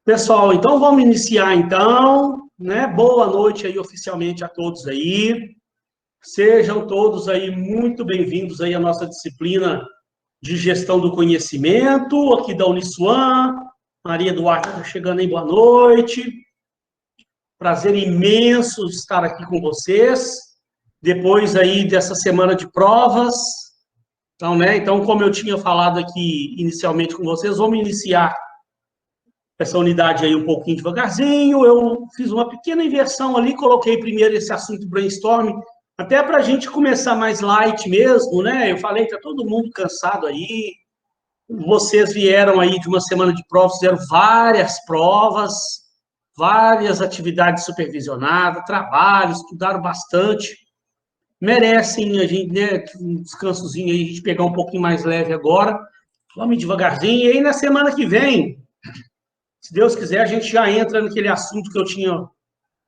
Pessoal, então vamos iniciar então, né? Boa noite aí oficialmente a todos aí. Sejam todos aí muito bem-vindos aí à nossa disciplina de gestão do conhecimento, aqui da Uniswan. Maria Duarte está chegando aí, boa noite. Prazer imenso estar aqui com vocês, depois aí dessa semana de provas. Então, né? Então, como eu tinha falado aqui inicialmente com vocês, vamos iniciar essa unidade aí um pouquinho devagarzinho. Eu fiz uma pequena inversão ali, coloquei primeiro esse assunto brainstorming, até para a gente começar mais light mesmo, né? Eu falei que tá todo mundo cansado aí. Vocês vieram aí de uma semana de provas, fizeram várias provas, várias atividades supervisionadas, trabalhos, estudaram bastante. Merecem a gente, né, um descansozinho aí, a gente pegar um pouquinho mais leve agora. Vamos devagarzinho. E aí, na semana que vem, se Deus quiser, a gente já entra naquele assunto que eu tinha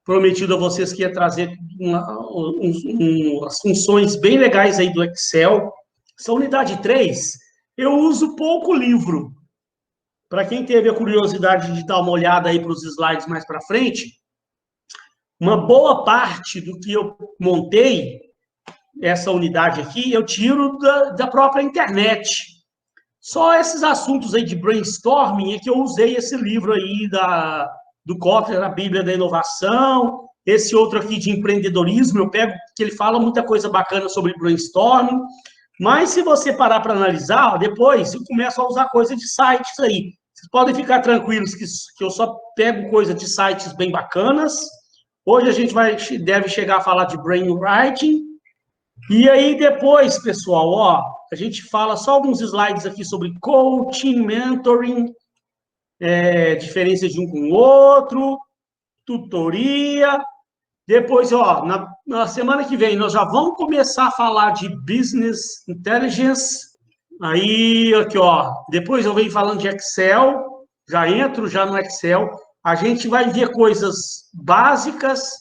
prometido a vocês que ia trazer umas funções bem legais aí do Excel. Essa unidade 3, eu uso pouco livro. Para quem teve a curiosidade de dar uma olhada aí para os slides mais para frente, uma boa parte do que eu montei, essa unidade aqui, eu tiro da própria internet. Só esses assuntos aí de brainstorming é que eu usei esse livro aí do Kotler, a Bíblia da Inovação, esse outro aqui de empreendedorismo, eu pego que ele fala muita coisa bacana sobre brainstorming, mas se você parar para analisar, depois eu começo a usar coisa de sites aí. Vocês podem ficar tranquilos que eu só pego coisa de sites bem bacanas. Hoje a gente deve chegar a falar de brainwriting, e aí depois, pessoal, ó, a gente fala só alguns slides aqui sobre coaching, mentoring, diferenças de um com o outro, tutoria. Depois, ó, na semana que vem, nós já vamos começar a falar de business intelligence. Aí, aqui, ó, depois eu venho falando de Excel, já entro já no Excel. A gente vai ver coisas básicas,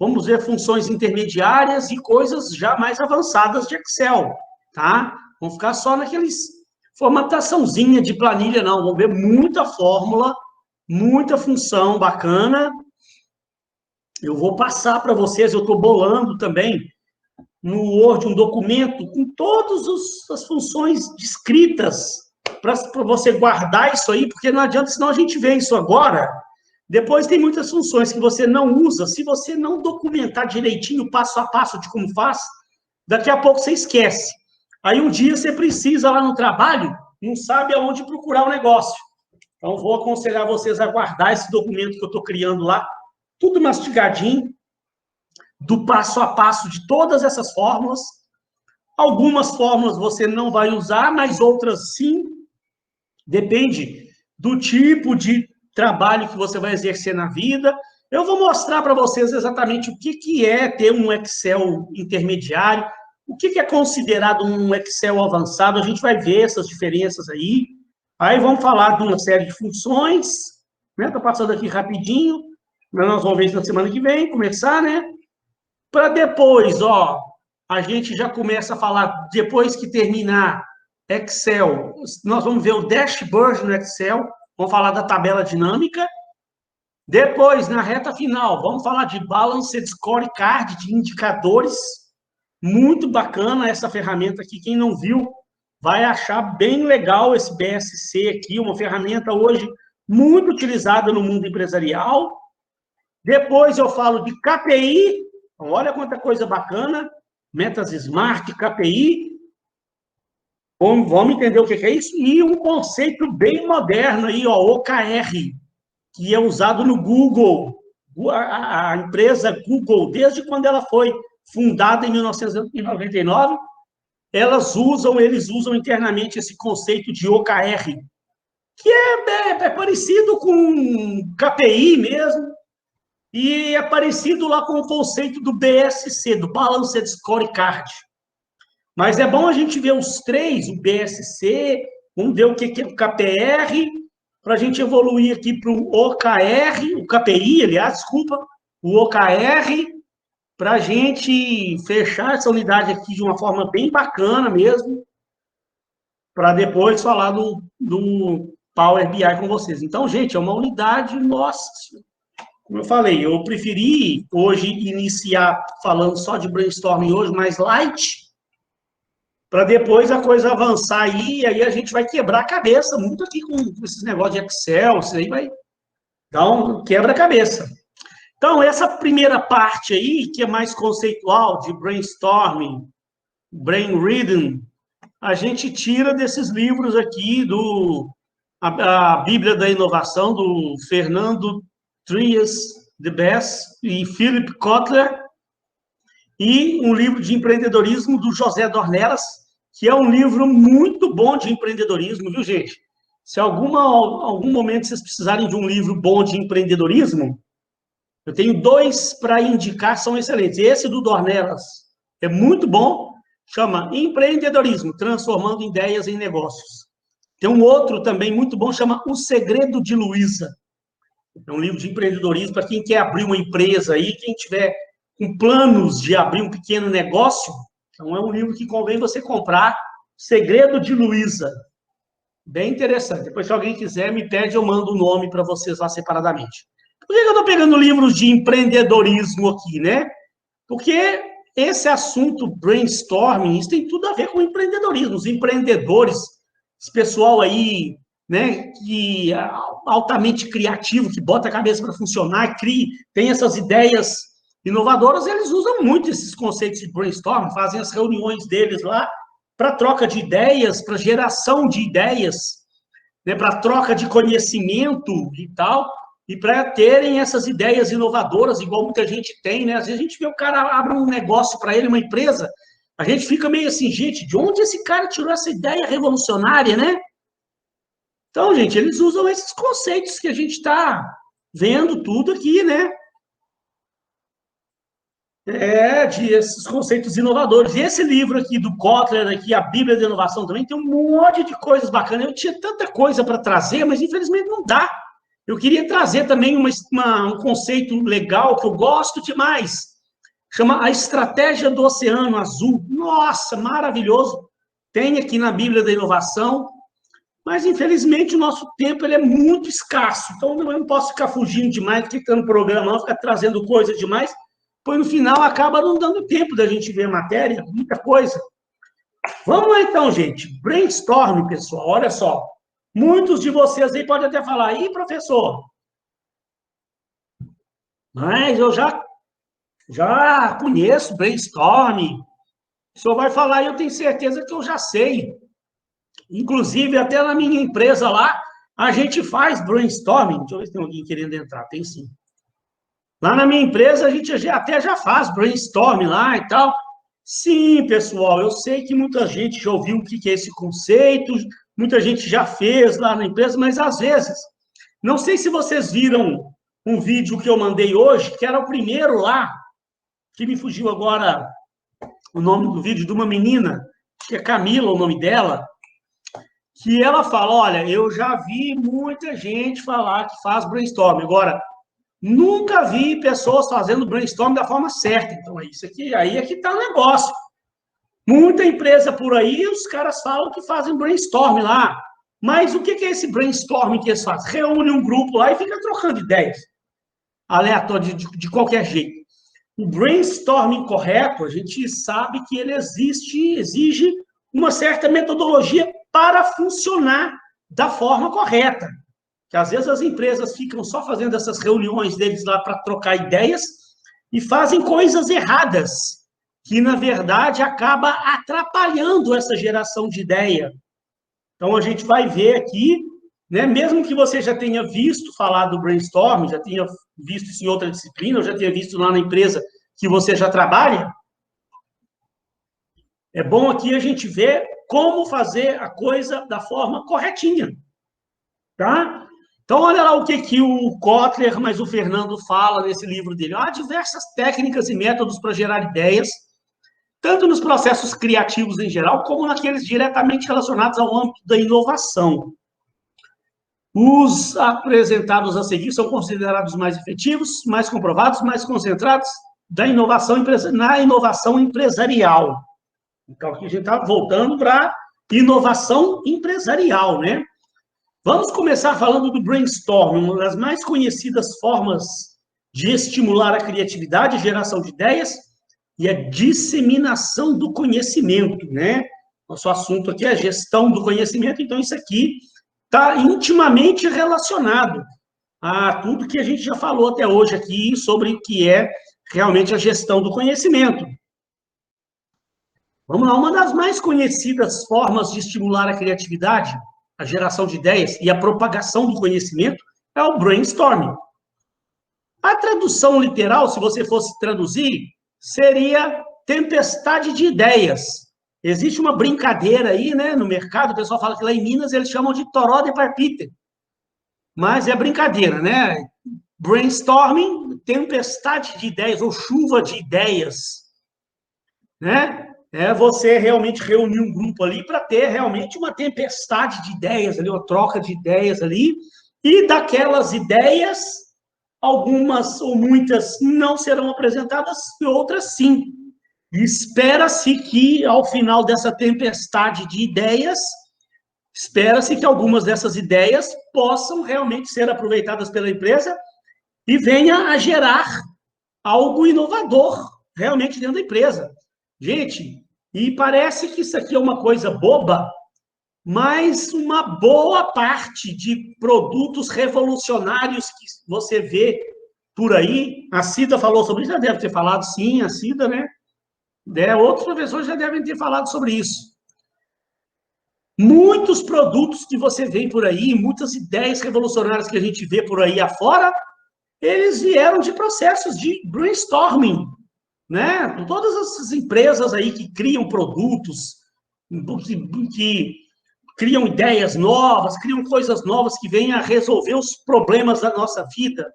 vamos ver funções intermediárias e coisas já mais avançadas de Excel, tá? Vamos ficar só naqueles formataçãozinha de planilha, não. Vamos ver muita fórmula, muita função bacana. Eu vou passar para vocês, eu estou bolando também no Word um documento com todas as funções descritas para você guardar isso aí, porque não adianta, senão a gente vê isso agora. Depois tem muitas funções que você não usa, se você não documentar direitinho, passo a passo de como faz, daqui a pouco você esquece. Aí um dia você precisa lá no trabalho, não sabe aonde procurar o negócio. Então, vou aconselhar vocês a guardar esse documento que eu estou criando lá, tudo mastigadinho, do passo a passo de todas essas fórmulas. Algumas fórmulas você não vai usar, mas outras sim. Depende do tipo de trabalho que você vai exercer na vida. Eu vou mostrar para vocês exatamente o que é ter um Excel intermediário, o que é considerado um Excel avançado. A gente vai ver essas diferenças aí. Aí vamos falar de uma série de funções. Estou passando aqui rapidinho. Nós vamos ver isso na semana que vem, começar, né? Para depois, ó, a gente já começa a falar, depois que terminar Excel, nós vamos ver o dashboard no Excel, vamos falar da tabela dinâmica. Depois, na reta final, vamos falar de Balanced Scorecard, de indicadores. Muito bacana essa ferramenta aqui. Quem não viu, vai achar bem legal esse BSC aqui, uma ferramenta hoje muito utilizada no mundo empresarial. Depois eu falo de KPI. Então, olha quanta coisa bacana, metas SMART, KPI, vamos entender o que é isso, e um conceito bem moderno aí, ó, OKR, que é usado no Google, a empresa Google, desde quando ela foi fundada em 1999, eles usam internamente esse conceito de OKR, que é parecido com KPI mesmo, e é parecido lá com o conceito do BSC, do Balanced Scorecard. Mas é bom a gente ver os três, o BSC, vamos ver o que é o KPR, para a gente evoluir aqui para o OKR, o KPI, aliás, desculpa, o OKR, para a gente fechar essa unidade aqui de uma forma bem bacana mesmo, para depois falar do Power BI com vocês. Então, gente, é uma unidade, nossa, como eu falei, eu preferi hoje iniciar falando só de brainstorming hoje, mais light, para depois a coisa avançar aí, e aí a gente vai quebrar a cabeça muito aqui com esses negócios de Excel, isso aí vai dar um quebra-cabeça. Então, essa primeira parte aí, que é mais conceitual, de brainstorming, brain reading, a gente tira desses livros aqui, a Bíblia da Inovação, do Fernando Trias de Bess e Philip Kotler, e um livro de empreendedorismo do José Dornelas, que é um livro muito bom de empreendedorismo, viu, gente? Se algum momento vocês precisarem de um livro bom de empreendedorismo, eu tenho 2 para indicar, são excelentes. Esse do Dornelas é muito bom, chama Empreendedorismo, Transformando Ideias em Negócios. Tem um outro também muito bom, chama O Segredo de Luísa. É um livro de empreendedorismo para quem quer abrir uma empresa aí, quem tiver com planos de abrir um pequeno negócio. Então, é um livro que convém você comprar, Segredo de Luísa. Bem interessante. Depois, se alguém quiser, me pede, eu mando o nome para vocês lá separadamente. Por que eu estou pegando livros de empreendedorismo aqui, né? Porque esse assunto, brainstorming, isso tem tudo a ver com empreendedorismo. Os empreendedores, esse pessoal aí, né, que é altamente criativo, que bota a cabeça para funcionar, tem essas ideias inovadoras, eles usam muito esses conceitos de brainstorming, fazem as reuniões deles lá para troca de ideias, para geração de ideias, né, para troca de conhecimento e tal, e para terem essas ideias inovadoras, igual muita gente tem, né? Às vezes a gente vê o cara abre um negócio para ele, uma empresa, a gente fica meio assim, gente, de onde esse cara tirou essa ideia revolucionária, né? Então, gente, eles usam esses conceitos que a gente está vendo tudo aqui, né? De esses conceitos inovadores. E esse livro aqui do Kotler, aqui, a Bíblia da Inovação, também tem um monte de coisas bacanas. Eu tinha tanta coisa para trazer, mas infelizmente não dá. Eu queria trazer também um conceito legal que eu gosto demais. Chama A Estratégia do Oceano Azul. Nossa, maravilhoso. Tem aqui na Bíblia da Inovação, mas infelizmente o nosso tempo ele é muito escasso. Então eu não posso ficar fugindo demais, ficando no programa, não, ficar trazendo coisa demais, pois no final acaba não dando tempo da gente ver a matéria, muita coisa. Vamos lá então, gente. Brainstorm, pessoal, olha só. Muitos de vocês aí podem até falar, ih, professor, mas eu já conheço brainstorm. O senhor vai falar e eu tenho certeza que eu já sei. Inclusive, até na minha empresa lá, a gente faz brainstorming. Deixa eu ver se tem alguém querendo entrar. Tem sim. Lá na minha empresa, a gente até já faz brainstorming lá e tal. Sim, pessoal, eu sei que muita gente já ouviu o que é esse conceito, muita gente já fez lá na empresa, mas às vezes, não sei se vocês viram um vídeo que eu mandei hoje, que era o primeiro lá, que me fugiu agora o nome do vídeo, de uma menina, acho que é Camila o nome dela, que ela fala, olha, eu já vi muita gente falar que faz brainstorming, agora, nunca vi pessoas fazendo brainstorming da forma certa. Então, isso aqui, aí é que está o negócio. Muita empresa por aí, os caras falam que fazem brainstorming lá. Mas o que é esse brainstorming que eles fazem? Reúne um grupo lá e fica trocando ideias. Aleatório, de qualquer jeito. O brainstorming correto, a gente sabe que ele exige uma certa metodologia para funcionar da forma correta. Que às vezes as empresas ficam só fazendo essas reuniões deles lá para trocar ideias e fazem coisas erradas, que na verdade acaba atrapalhando essa geração de ideia. Então a gente vai ver aqui, né, mesmo que você já tenha visto falar do brainstorming, já tenha visto isso em outra disciplina, ou já tenha visto lá na empresa que você já trabalha, é bom aqui a gente ver como fazer a coisa da forma corretinha, tá? Então, olha lá o que o Kotler, mas o Fernando fala nesse livro dele. Há diversas técnicas e métodos para gerar ideias, tanto nos processos criativos em geral, como naqueles diretamente relacionados ao âmbito da inovação. Os apresentados a seguir são considerados mais efetivos, mais comprovados, mais concentrados na inovação empresarial. Então, aqui a gente está voltando para inovação empresarial, né? Vamos começar falando do brainstorming, uma das mais conhecidas formas de estimular a criatividade, a geração de ideias e a disseminação do conhecimento, né? Nosso assunto aqui é a gestão do conhecimento, então isso aqui está intimamente relacionado a tudo que a gente já falou até hoje aqui sobre o que é realmente a gestão do conhecimento. Vamos lá, uma das mais conhecidas formas de estimular a criatividade, a geração de ideias e a propagação do conhecimento é o brainstorming. A tradução literal, se você fosse traduzir, seria tempestade de ideias. Existe uma brincadeira aí, né, no mercado, o pessoal fala que lá em Minas eles chamam de toró de parpite. Mas é brincadeira, né? Brainstorming, tempestade de ideias ou chuva de ideias, né? É você realmente reunir um grupo ali para ter realmente uma tempestade de ideias ali, uma troca de ideias ali, e daquelas ideias, algumas ou muitas não serão apresentadas e outras sim. E espera-se que, ao final dessa tempestade de ideias, espera-se que algumas dessas ideias possam realmente ser aproveitadas pela empresa e venha a gerar algo inovador realmente dentro da empresa. Gente, e parece que isso aqui é uma coisa boba, mas uma boa parte de produtos revolucionários que você vê por aí, a Cida falou sobre isso, já deve ter falado, sim, a Cida, né? Outros professores já devem ter falado sobre isso. Muitos produtos que você vê por aí, muitas ideias revolucionárias que a gente vê por aí afora, eles vieram de processos de brainstorming, né? Todas essas empresas aí que criam produtos, que criam ideias novas, criam coisas novas que venham a resolver os problemas da nossa vida.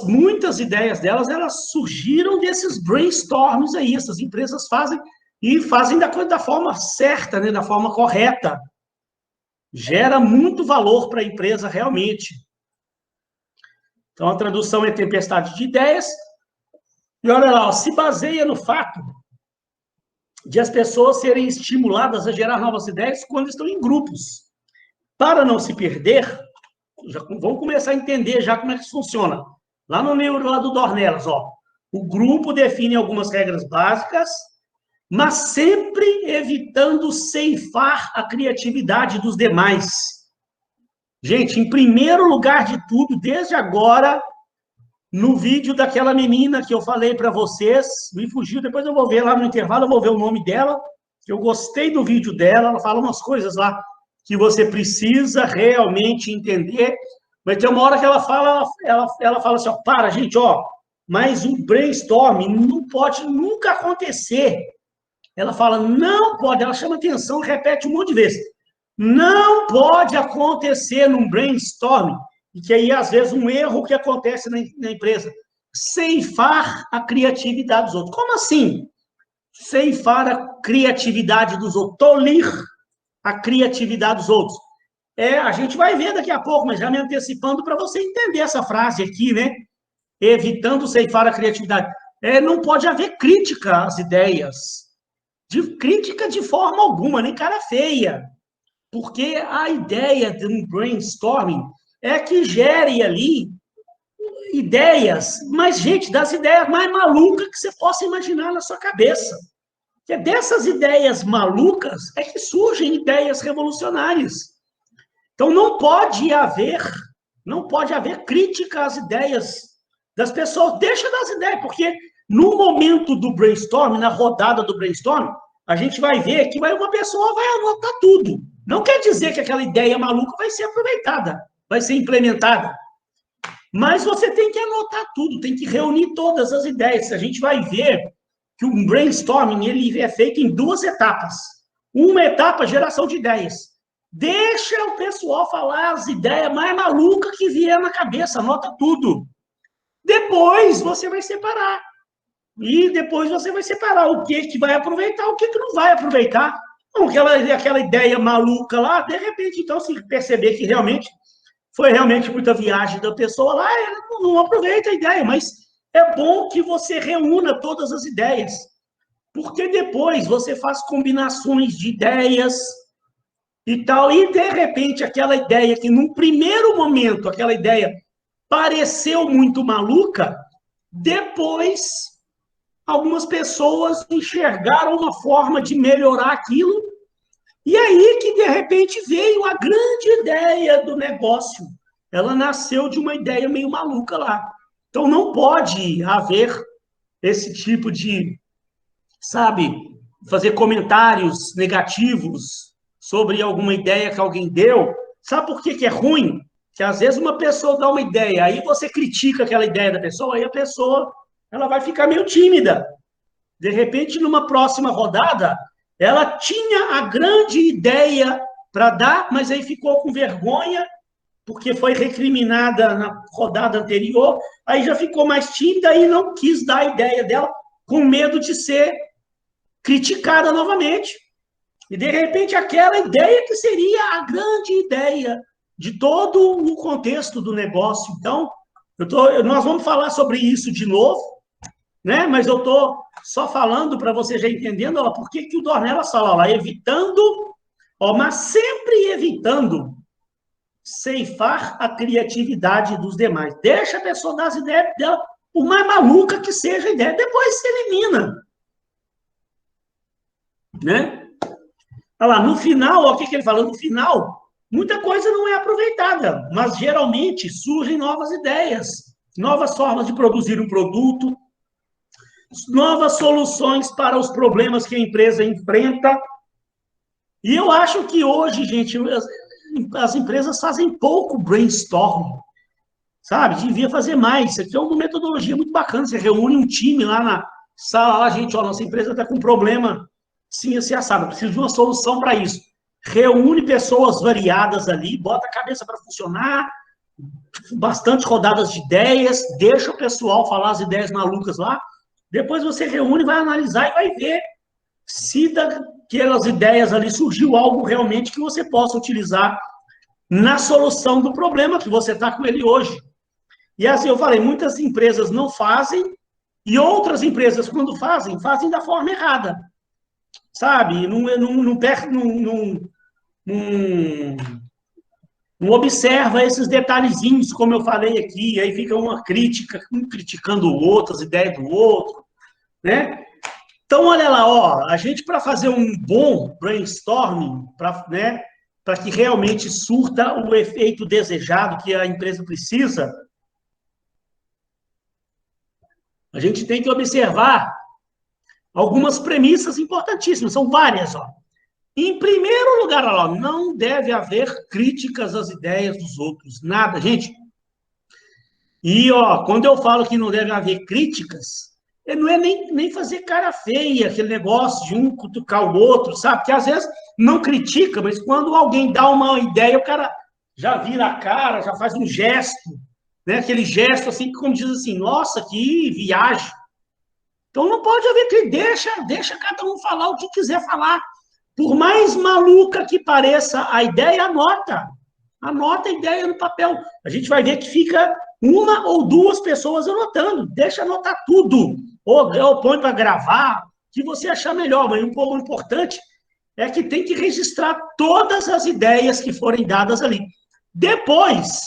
Muitas ideias delas, elas surgiram desses brainstorms aí, essas empresas fazem, e fazem da forma certa, né? Da forma correta. Gera muito valor para a empresa, realmente. Então, a tradução é tempestade de ideias. E olha lá, se baseia no fato de as pessoas serem estimuladas a gerar novas ideias quando estão em grupos. Para não se perder, vamos começar a entender já como é que isso funciona. Lá no livro lá do Dornelas, ó, o grupo define algumas regras básicas, mas sempre evitando ceifar a criatividade dos demais. Gente, em primeiro lugar de tudo, desde agora, no vídeo daquela menina que eu falei para vocês, me fugiu, depois eu vou ver lá no intervalo, eu vou ver o nome dela, eu gostei do vídeo dela, ela fala umas coisas lá que você precisa realmente entender, mas tem uma hora que ela fala assim, ó, para, gente, ó, mas um brainstorming não pode nunca acontecer. Ela fala, não pode, ela chama atenção, repete um monte de vezes. Não pode acontecer num brainstorming, e que aí, às vezes, um erro que acontece na empresa, ceifar a criatividade dos outros. Como assim? Ceifar a criatividade dos outros, tolir a criatividade dos outros. A gente vai ver daqui a pouco, mas já me antecipando para você entender essa frase aqui, né? Evitando ceifar a criatividade. Não pode haver crítica às ideias. Crítica de forma alguma, nem cara feia. Porque a ideia de um brainstorming é que gere ali ideias, mas, gente, das ideias mais malucas que você possa imaginar na sua cabeça. Que dessas ideias malucas é que surgem ideias revolucionárias. Então, não pode haver crítica às ideias das pessoas. Deixa das ideias, porque no momento do brainstorming, na rodada do brainstorming, a gente vai ver que uma pessoa vai anotar tudo. Não quer dizer que aquela ideia maluca vai ser aproveitada, vai ser implementada. Mas você tem que anotar tudo, tem que reunir todas as ideias. A gente vai ver que o brainstorming ele é feito em duas etapas. Uma etapa, geração de ideias. Deixa o pessoal falar as ideias mais malucas que vier na cabeça, anota tudo. Depois você vai separar. E depois você vai separar o que vai aproveitar, o que não vai aproveitar. Então, aquela ideia maluca lá, de repente, então, se perceber que realmente foi realmente muita viagem da pessoa lá, ela não aproveita a ideia, mas é bom que você reúna todas as ideias, porque depois você faz combinações de ideias e tal, e de repente aquela ideia que num primeiro momento, aquela ideia pareceu muito maluca, depois algumas pessoas enxergaram uma forma de melhorar aquilo, e aí que de repente veio a grande ideia do negócio. Ela nasceu de uma ideia meio maluca lá. Então não pode haver esse tipo de, sabe, fazer comentários negativos sobre alguma ideia que alguém deu. Sabe por que é ruim? Que às vezes uma pessoa dá uma ideia, aí você critica aquela ideia da pessoa, aí a pessoa ela vai ficar meio tímida. De repente, numa próxima rodada, ela tinha a grande ideia para dar, mas aí ficou com vergonha, porque foi recriminada na rodada anterior, aí já ficou mais tímida e não quis dar a ideia dela, com medo de ser criticada novamente. E, de repente, aquela ideia que seria a grande ideia de todo o contexto do negócio. Então, nós vamos falar sobre isso de novo, né? Mas eu estou só falando para você já entendendo ó, por que o Dornelas fala lá, evitando, ó, mas sempre evitando ceifar a criatividade dos demais. Deixa a pessoa dar as ideias dela, por mais maluca que seja a ideia, depois se elimina. Né? Olha lá, no final, ó, o que ele fala? No final, muita coisa não é aproveitada, mas geralmente surgem novas ideias, novas formas de produzir um produto, novas soluções para os problemas que a empresa enfrenta. E eu acho que hoje, gente, as empresas fazem pouco brainstorm, sabe? Devia fazer mais. Isso aqui é uma metodologia muito bacana. Você reúne um time lá na sala, lá, gente, ó, nossa empresa está com um problema, sim, assim, assado, preciso de uma solução para isso. Reúne pessoas variadas ali, bota a cabeça para funcionar, bastante rodadas de ideias, deixa o pessoal falar as ideias malucas lá, depois você reúne, vai analisar e vai ver se daquelas ideias ali surgiu algo realmente que você possa utilizar na solução do problema que você está com ele hoje. E assim, eu falei, muitas empresas não fazem, e outras empresas, quando fazem, fazem da forma errada. Sabe? Não observa esses detalhezinhos, como eu falei aqui, aí fica uma crítica, um criticando o outro, as ideias do outro, né? Então, olha lá, ó, a gente, para fazer um bom brainstorming, né, para que realmente surta o efeito desejado que a empresa precisa, a gente tem que observar algumas premissas importantíssimas, são várias, ó. Em primeiro lugar, ó, não deve haver críticas às ideias dos outros, nada, gente. E, ó, quando eu falo que não deve haver críticas, não é nem fazer cara feia, aquele negócio de um cutucar o outro, sabe? Porque às vezes não critica, mas quando alguém dá uma ideia, o cara já vira a cara, já faz um gesto, né? Aquele gesto assim, como diz assim, nossa, que viagem. Então não pode haver crítica, deixa cada um falar o que quiser falar. Por mais maluca que pareça a ideia, anota a ideia no papel. A gente vai ver que fica uma ou duas pessoas anotando. Deixa anotar tudo. Ou põe para gravar, o que você achar melhor. Mas um pouco importante é que tem que registrar todas as ideias que forem dadas ali. Depois,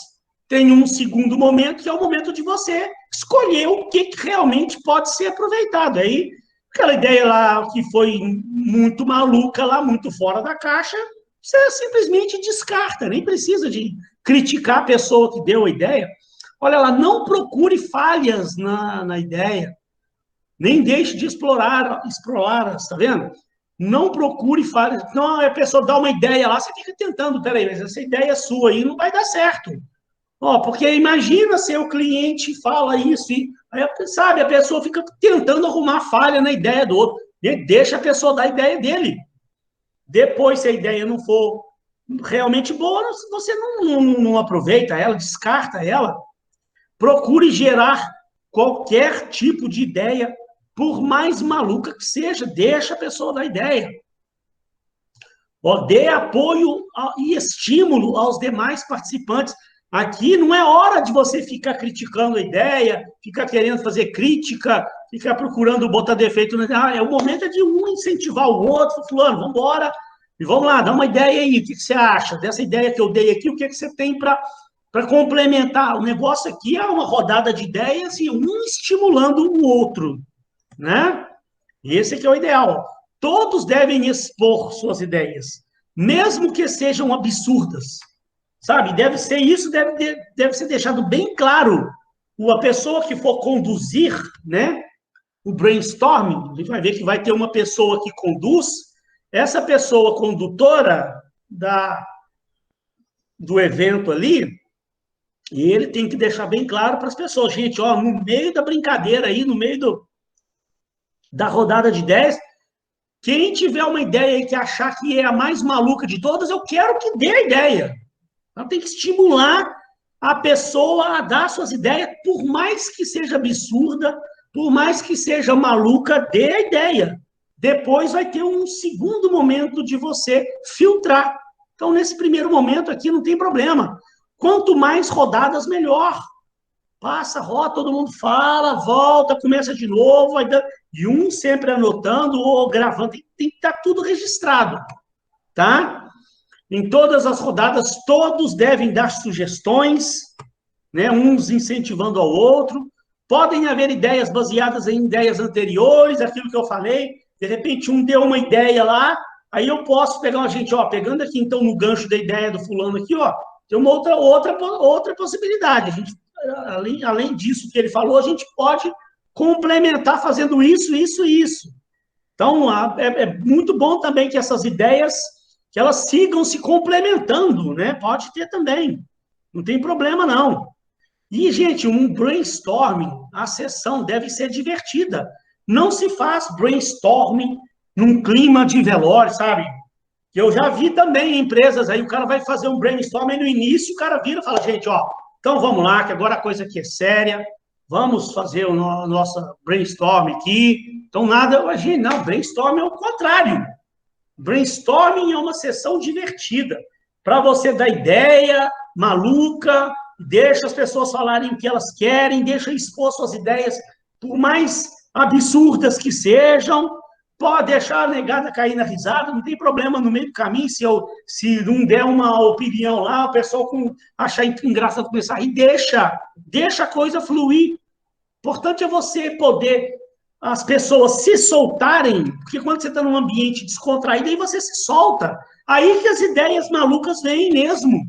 tem um segundo momento, que é o momento de você escolher o que realmente pode ser aproveitado. Aí, aquela ideia lá que foi muito maluca, lá, muito fora da caixa, você simplesmente descarta, nem precisa de criticar a pessoa que deu a ideia. Olha lá, não procure falhas na ideia, nem deixe de explorar, tá vendo? Não procure falhas. Não, a pessoa dá uma ideia lá, você fica tentando, peraí, mas essa ideia sua aí não vai dar certo. Ó, porque imagina se o cliente fala isso, e aí, sabe, a pessoa fica tentando arrumar falha na ideia do outro. Deixa a pessoa dar a ideia dele. Depois, se a ideia não for realmente boa, você não aproveita ela, descarta ela. Procure gerar qualquer tipo de ideia, por mais maluca que seja, deixa a pessoa dar ideia. Ó, dê apoio e estímulo aos demais participantes. Aqui não é hora de você ficar criticando a ideia, ficar querendo fazer crítica, ficar procurando botar defeito. É o momento de um incentivar o outro, fulano, vamos embora, E vamos lá, dá uma ideia aí, o que você acha dessa ideia que eu dei aqui, o que você tem para complementar? O negócio aqui é uma rodada de ideias e um estimulando o outro, né? Esse aqui é o ideal. Todos devem expor suas ideias, mesmo que sejam absurdas, sabe? Deve ser isso, deve ser deixado bem claro. A pessoa que for conduzir, né, o brainstorming, a gente vai ver que vai ter uma pessoa que conduz, essa pessoa condutora do evento ali, e ele tem que deixar bem claro para as pessoas, gente, ó, no meio da brincadeira aí, no meio da rodada de 10, quem tiver uma ideia aí que achar que é a mais maluca de todas, eu quero que dê a ideia. Então, tem que estimular a pessoa a dar suas ideias, por mais que seja absurda, por mais que seja maluca, dê a ideia. Depois vai ter um segundo momento de você filtrar. Então, nesse primeiro momento aqui, não tem problema. Quanto mais rodadas, melhor. Passa, roda, todo mundo fala, volta, começa de novo, e um sempre anotando ou gravando. Tem que estar tudo registrado, tá? Em todas as rodadas, todos devem dar sugestões, né? Uns incentivando ao outro. Podem haver ideias baseadas em ideias anteriores, aquilo que eu falei. De repente, um deu uma ideia lá, aí eu posso pegar uma gente, ó, pegando aqui então no gancho da ideia do fulano aqui, ó, tem uma outra possibilidade. A gente, além disso que ele falou, a gente pode complementar fazendo isso, isso e isso. Então, é muito bom também que essas ideias, que elas sigam se complementando, né? Pode ter também. Não tem problema, não. E, gente, um brainstorming, a sessão deve ser divertida. Não se faz brainstorming num clima de velório, sabe? Eu já vi também em empresas aí, o cara vai fazer um brainstorming no início, o cara vira e fala, gente, ó, então vamos lá, que agora a coisa aqui é séria, vamos fazer o nosso brainstorming aqui. Então, nada, gente, não, brainstorming é o contrário. Brainstorming é uma sessão divertida, para você dar ideia maluca, deixa as pessoas falarem o que elas querem, deixa expor suas ideias, por mais absurdas que sejam, pode deixar a negada cair na risada, não tem problema no meio do caminho, se não der uma opinião lá, o pessoal achar engraçado começar a rir, deixa a coisa fluir. O importante é você poder as pessoas se soltarem, porque quando você está num ambiente descontraído, aí você se solta. Aí que as ideias malucas vêm mesmo.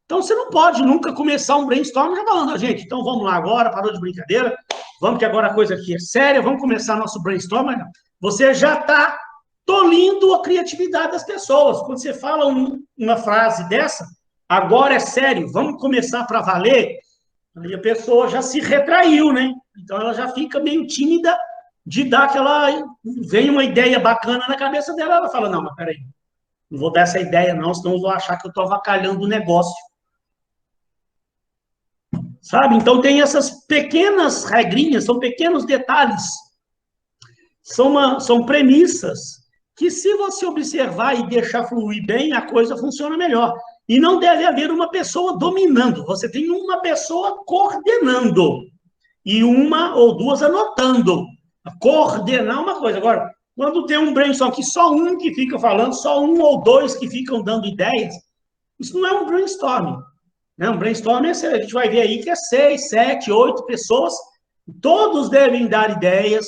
Então, você não pode nunca começar um brainstorm já falando, gente, então vamos lá agora, parou de brincadeira, vamos que agora a coisa aqui é séria, vamos começar nosso brainstorm. Você já está tolindo a criatividade das pessoas. Quando você fala uma frase dessa, agora é sério, vamos começar para valer, aí a pessoa já se retraiu, né? Então, ela já fica meio tímida de dar aquela... Vem uma ideia bacana na cabeça dela, ela fala, não, mas peraí, não vou dar essa ideia não, senão eu vou achar que eu estou avacalhando o negócio. Sabe? Então, tem essas pequenas regrinhas, são pequenos detalhes, são premissas que, se você observar e deixar fluir bem, a coisa funciona melhor. E não deve haver uma pessoa dominando, você tem uma pessoa coordenando e uma ou duas anotando. Coordenar uma coisa. Agora, quando tem um brainstorm que só um que fica falando, só um ou dois que ficam dando ideias, isso não é um brainstorm. Um brainstorm, a gente vai ver aí que é 6, 7, 8 pessoas, todos devem dar ideias,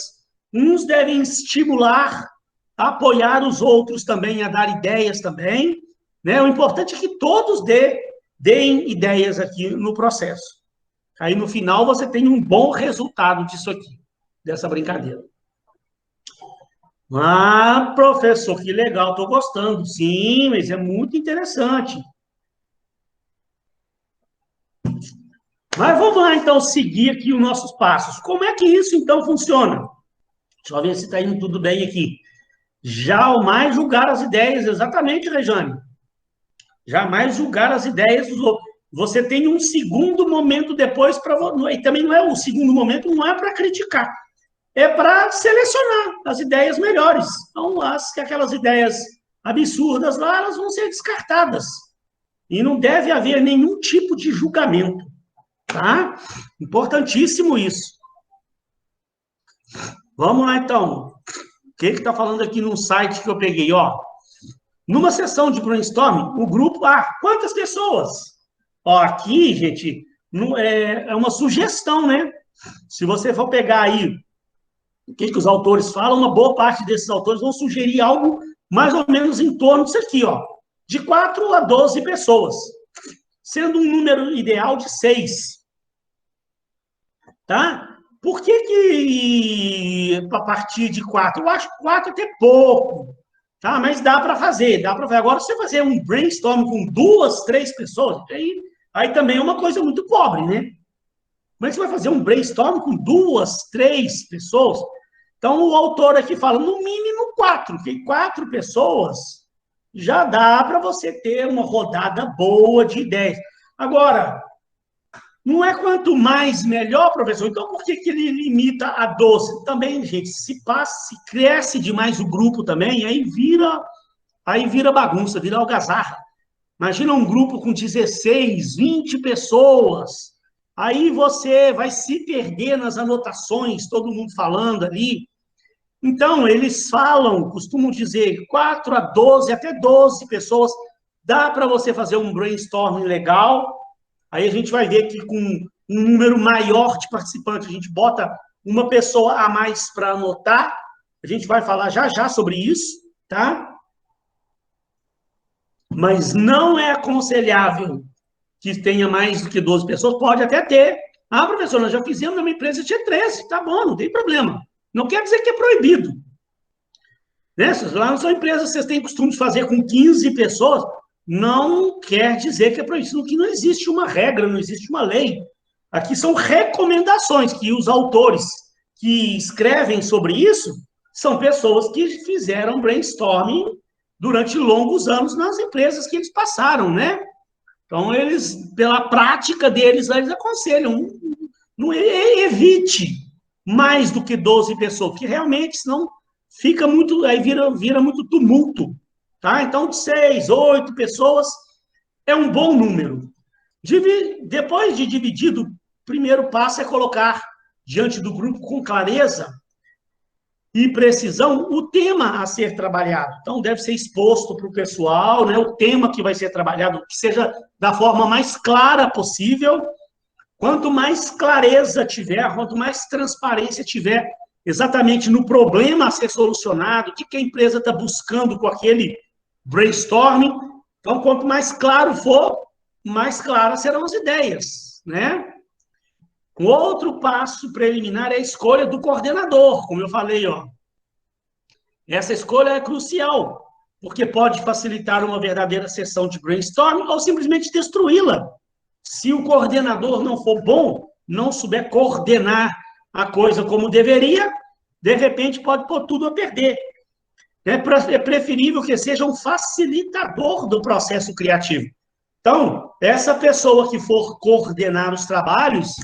uns devem estimular, apoiar os outros também a dar ideias também, né? O importante é que todos deem ideias aqui no processo. Aí, no final, você tem um bom resultado disso aqui, dessa brincadeira. Ah, professor, que legal, estou gostando. Sim, mas é muito interessante. Mas vamos lá, então, seguir aqui os nossos passos. Como é que isso, então, funciona? Deixa eu ver se está indo tudo bem aqui. Jamais julgar as ideias, exatamente, Rejane. Jamais julgar as ideias dos outros. Você tem um segundo momento depois para... E também não é o segundo momento, não é para criticar. É para selecionar as ideias melhores. Então, aquelas ideias absurdas lá, elas vão ser descartadas. E não deve haver nenhum tipo de julgamento. Tá? Importantíssimo isso. Vamos lá, então. O que está falando aqui no site que eu peguei? Ó, Numa sessão de brainstorming, o grupo, quantas pessoas? Ó, aqui, gente, não é uma sugestão, né? Se você for pegar aí o que os autores falam, uma boa parte desses autores vão sugerir algo mais ou menos em torno disso aqui, ó, de 4 a 12 pessoas, sendo um número ideal de 6. Tá? Por que a partir de 4? Eu acho 4 até pouco, tá? Mas dá para fazer, dá para fazer. Agora, se você fazer um brainstorm com 2, 3 pessoas, aí também é uma coisa muito pobre, né? Como é que você vai fazer um brainstorm com 2, 3 pessoas? Então, o autor aqui fala, no mínimo 4, porque 4 pessoas já dá para você ter uma rodada boa de ideias. Agora, não é quanto mais melhor, professor. Então, por que ele limita a 12? Também, gente, se cresce demais o grupo também, aí vira bagunça, vira algazarra. Imagina um grupo com 16, 20 pessoas. Aí você vai se perder nas anotações, todo mundo falando ali. Então, eles costumam dizer 4 a 12, até 12 pessoas. Dá para você fazer um brainstorming legal. Aí a gente vai ver que com um número maior de participantes, a gente bota uma pessoa a mais para anotar. A gente vai falar já sobre isso, tá? Mas não é aconselhável que tenha mais do que 12 pessoas. Pode até ter. Professor, nós já fizemos na minha empresa, tinha 13. Tá bom, não tem problema. Não quer dizer que é proibido. Né? Lá na sua empresa, vocês têm costume de fazer com 15 pessoas, não quer dizer que é proibido, que não existe uma regra, não existe uma lei. Aqui são recomendações que os autores que escrevem sobre isso são pessoas que fizeram brainstorming durante longos anos nas empresas que eles passaram, né? Então, eles, pela prática deles, eles aconselham, não evite mais do que 12 pessoas, porque realmente, senão fica muito, aí vira muito tumulto, tá? Então, de 6, 8 pessoas é um bom número. Depois de dividido, o primeiro passo é colocar diante do grupo com clareza e precisão o tema a ser trabalhado. Então, deve ser exposto para o pessoal, né, o tema que vai ser trabalhado, que seja da forma mais clara possível. Quanto mais clareza tiver, quanto mais transparência tiver exatamente no problema a ser solucionado, o que a empresa está buscando com aquele brainstorming. Então, quanto mais claro for, mais claras serão as ideias, né? Um outro passo preliminar é a escolha do coordenador, como eu falei, ó. Essa escolha é crucial, porque pode facilitar uma verdadeira sessão de brainstorming ou simplesmente destruí-la. Se o coordenador não for bom, não souber coordenar a coisa como deveria, de repente pode pôr tudo a perder. É preferível que seja um facilitador do processo criativo. Então, essa pessoa que for coordenar os trabalhos,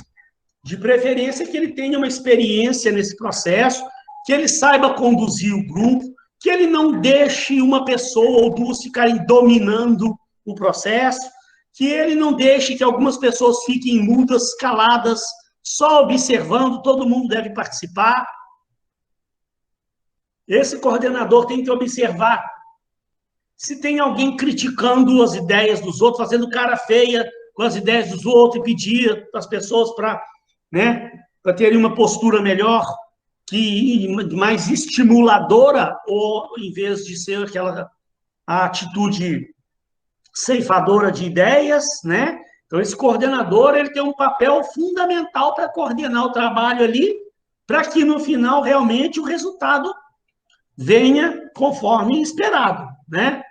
de preferência que ele tenha uma experiência nesse processo, que ele saiba conduzir o grupo, que ele não deixe uma pessoa ou duas ficarem dominando o processo, que ele não deixe que algumas pessoas fiquem mudas, caladas, só observando, todo mundo deve participar. Esse coordenador tem que observar se tem alguém criticando as ideias dos outros, fazendo cara feia com as ideias dos outros e pedir para as pessoas para, né, para terem uma postura melhor, mais estimuladora, ou em vez de ser aquela atitude ceifadora de ideias, né? Então, esse coordenador, ele tem um papel fundamental para coordenar o trabalho ali, para que, no final, realmente, o resultado venha conforme esperado, né?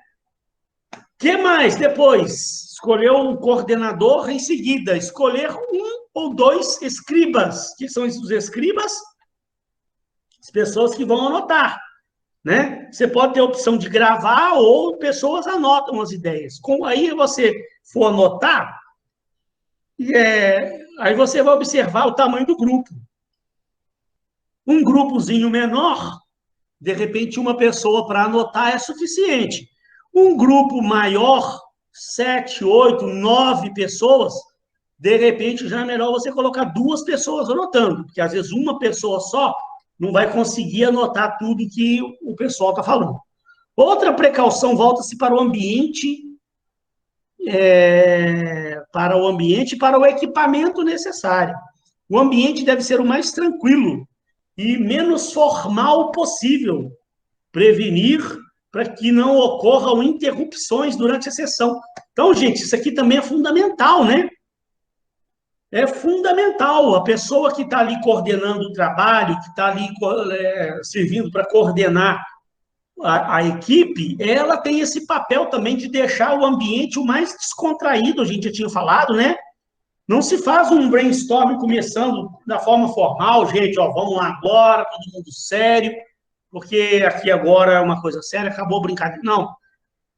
O que mais depois? Escolher um coordenador, em seguida, escolher um ou dois escribas. Que são os escribas? As pessoas que vão anotar, né? Você pode ter a opção de gravar ou pessoas anotam as ideias. Aí você for anotar, aí você vai observar o tamanho do grupo. Um grupozinho menor, de repente uma pessoa para anotar é suficiente. Um grupo maior, 7, 8, 9 pessoas, de repente já é melhor você colocar 2 pessoas anotando, porque às vezes uma pessoa só não vai conseguir anotar tudo que o pessoal está falando. Outra precaução volta-se para o ambiente, e para o equipamento necessário. O ambiente deve ser o mais tranquilo e menos formal possível, prevenir para que não ocorram interrupções durante a sessão. Então, gente, isso aqui também é fundamental, né? É fundamental. A pessoa que está ali coordenando o trabalho, que está ali servindo para coordenar a equipe, ela tem esse papel também de deixar o ambiente o mais descontraído, a gente já tinha falado, né? Não se faz um brainstorm começando da forma formal, gente, ó, vamos lá agora, todo mundo sério, porque aqui agora é uma coisa séria, acabou a brincadeira. Não,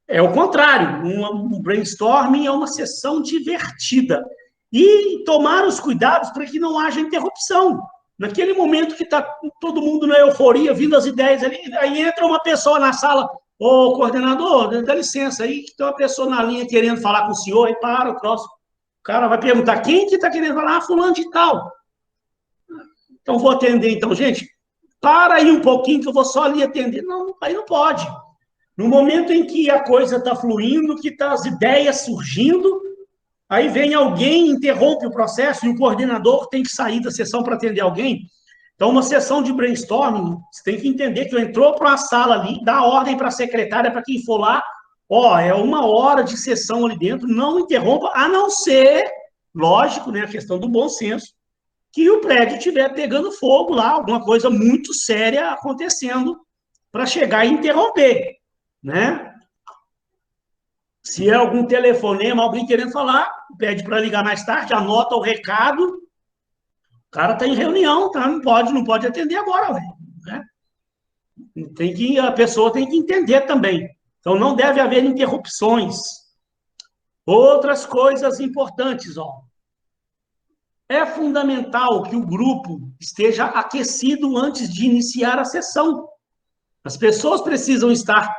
é o contrário. Um brainstorming é uma sessão divertida. E tomar os cuidados para que não haja interrupção. Naquele momento que está todo mundo na euforia, vindo as ideias ali, aí entra uma pessoa na sala, ô coordenador, dá licença aí, que tem uma pessoa na linha querendo falar com o senhor, aí para o próximo. O cara vai perguntar, quem que está querendo falar? Ah, fulano de tal. Então, vou atender. Então, gente, para aí um pouquinho que eu vou só ali atender. Não, aí não pode. No momento em que a coisa está fluindo, que tá as ideias surgindo, aí vem alguém, interrompe o processo e o coordenador tem que sair da sessão para atender alguém. Então, uma sessão de brainstorming, você tem que entender que entrou para uma sala ali, dá ordem para a secretária, para quem for lá, ó, é 1 hora de sessão ali dentro, não interrompa, a não ser, lógico, né, a questão do bom senso, que o prédio estiver pegando fogo lá, alguma coisa muito séria acontecendo, para chegar e interromper, né? Se é algum telefonema, alguém querendo falar, pede para ligar mais tarde, anota o recado, o cara está em reunião, tá? Não pode atender agora, né? A pessoa tem que entender também. Então, não deve haver interrupções. Outras coisas importantes, ó. É fundamental que o grupo esteja aquecido antes de iniciar a sessão. As pessoas precisam estar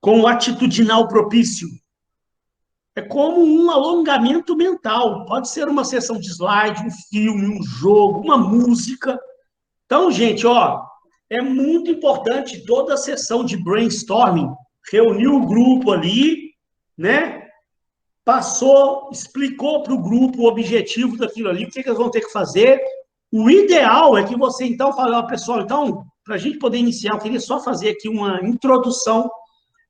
com o atitudinal propício. É como um alongamento mental. Pode ser uma sessão de slide, um filme, um jogo, uma música. Então, gente, ó, é muito importante toda a sessão de brainstorming, reunir o grupo ali, né? Passou, explicou para o grupo o objetivo daquilo ali, o que eles vão ter que fazer. O ideal é que você, então, fale, ó, pessoal, então, para a gente poder iniciar, eu queria só fazer aqui uma introdução.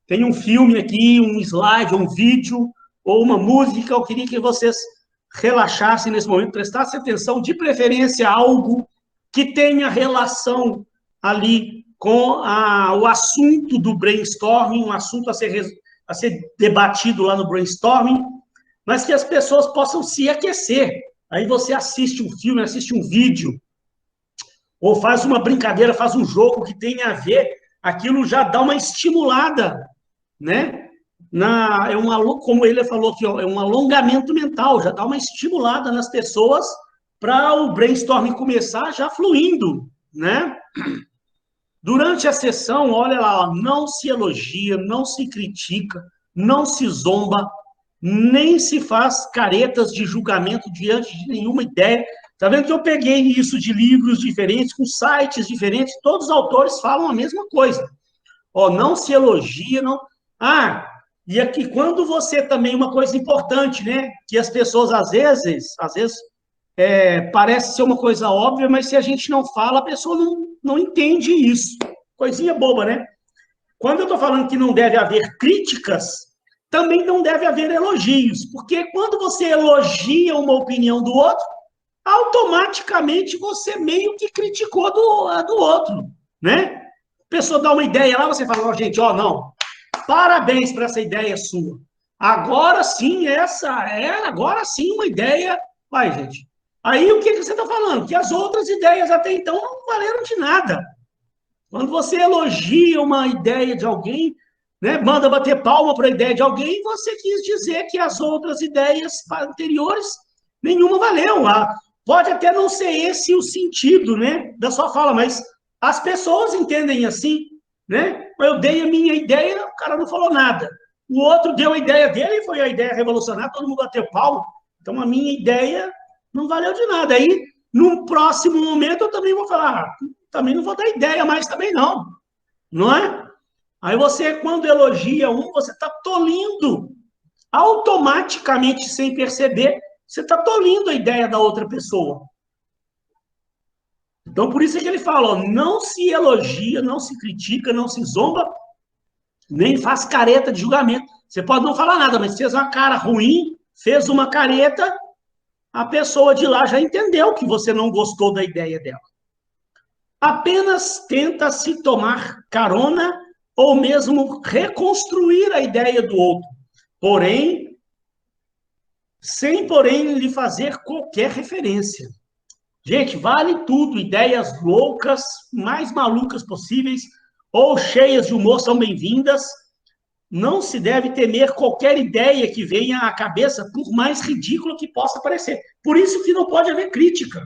Tem um filme aqui, um slide, um vídeo, ou uma música. Eu queria que vocês relaxassem nesse momento, prestassem atenção, de preferência, a algo que tenha relação ali com o assunto do brainstorming, um assunto a ser debatido lá no brainstorming, mas que as pessoas possam se aquecer. Aí você assiste um filme, assiste um vídeo, ou faz uma brincadeira, faz um jogo que tenha a ver, aquilo já dá uma estimulada, né? Como ele falou aqui, ó, é um alongamento mental, já dá uma estimulada nas pessoas para o brainstorming começar já fluindo, né? Durante a sessão, olha lá, ó, não se elogia, não se critica, não se zomba, nem se faz caretas de julgamento diante de nenhuma ideia. Tá vendo que eu peguei isso de livros diferentes, com sites diferentes, todos os autores falam a mesma coisa. Ó, não se elogia, não... E aqui, quando você também, uma coisa importante, né, que as pessoas, às vezes parece ser uma coisa óbvia, mas se a gente não fala, a pessoa não entende isso. Coisinha boba, né? Quando eu estou falando que não deve haver críticas, também não deve haver elogios, porque quando você elogia uma opinião do outro, automaticamente você meio que criticou do outro, né? A pessoa dá uma ideia lá, você fala, ó, gente, ó, não, parabéns para essa ideia sua. Agora sim, agora sim uma ideia... Vai, gente. Aí o que você está falando? Que as outras ideias até então não valeram de nada. Quando você elogia uma ideia de alguém, né, manda bater palma para a ideia de alguém, você quis dizer que as outras ideias anteriores, nenhuma valeu. Pode até não ser esse o sentido, né, da sua fala, mas as pessoas entendem assim, né? Eu dei a minha ideia, o cara não falou nada. O outro deu a ideia dele e foi a ideia revolucionária, todo mundo bateu palma. Então, a minha ideia não valeu de nada. Aí, num próximo momento, eu também vou falar, também não vou dar ideia mais também não. Não é? Aí você, quando elogia um, você está tolindo, automaticamente, sem perceber, você está tolindo a ideia da outra pessoa. Então, por isso é que ele fala, ó, não se elogia, não se critica, não se zomba, nem faz careta de julgamento. Você pode não falar nada, mas fez uma cara ruim, fez uma careta, a pessoa de lá já entendeu que você não gostou da ideia dela. Apenas tenta se tomar carona ou mesmo reconstruir a ideia do outro, porém, sem, porém, lhe fazer qualquer referência. Gente, vale tudo, ideias loucas, mais malucas possíveis, ou cheias de humor são bem-vindas. Não se deve temer qualquer ideia que venha à cabeça, por mais ridícula que possa parecer. Por isso que não pode haver crítica.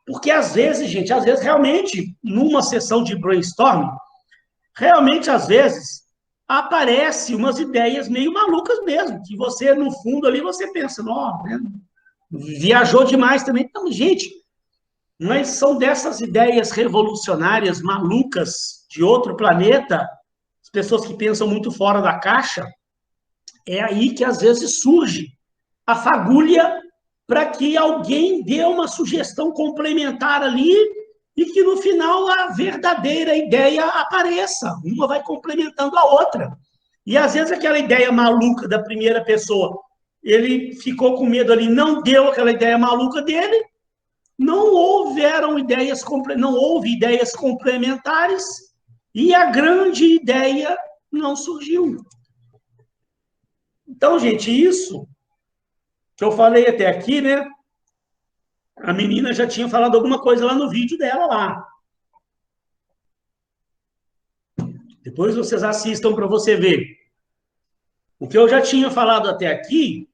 Porque às vezes, gente, às vezes realmente, numa sessão de brainstorming, realmente, às vezes, aparece umas ideias meio malucas mesmo, que você, no fundo, ali, você pensa, não, né? Viajou demais também. Então, gente, mas são dessas ideias revolucionárias, malucas, de outro planeta, as pessoas que pensam muito fora da caixa, é aí que às vezes surge a fagulha para que alguém dê uma sugestão complementar ali e que no final a verdadeira ideia apareça. Uma vai complementando a outra. E às vezes aquela ideia maluca da primeira pessoa, ele ficou com medo ali, não deu aquela ideia maluca dele, não houve ideias complementares e a grande ideia não surgiu. Então, gente, isso que eu falei até aqui, né? A menina já tinha falado alguma coisa lá no vídeo dela lá. Depois vocês assistam para você ver. O que eu já tinha falado até aqui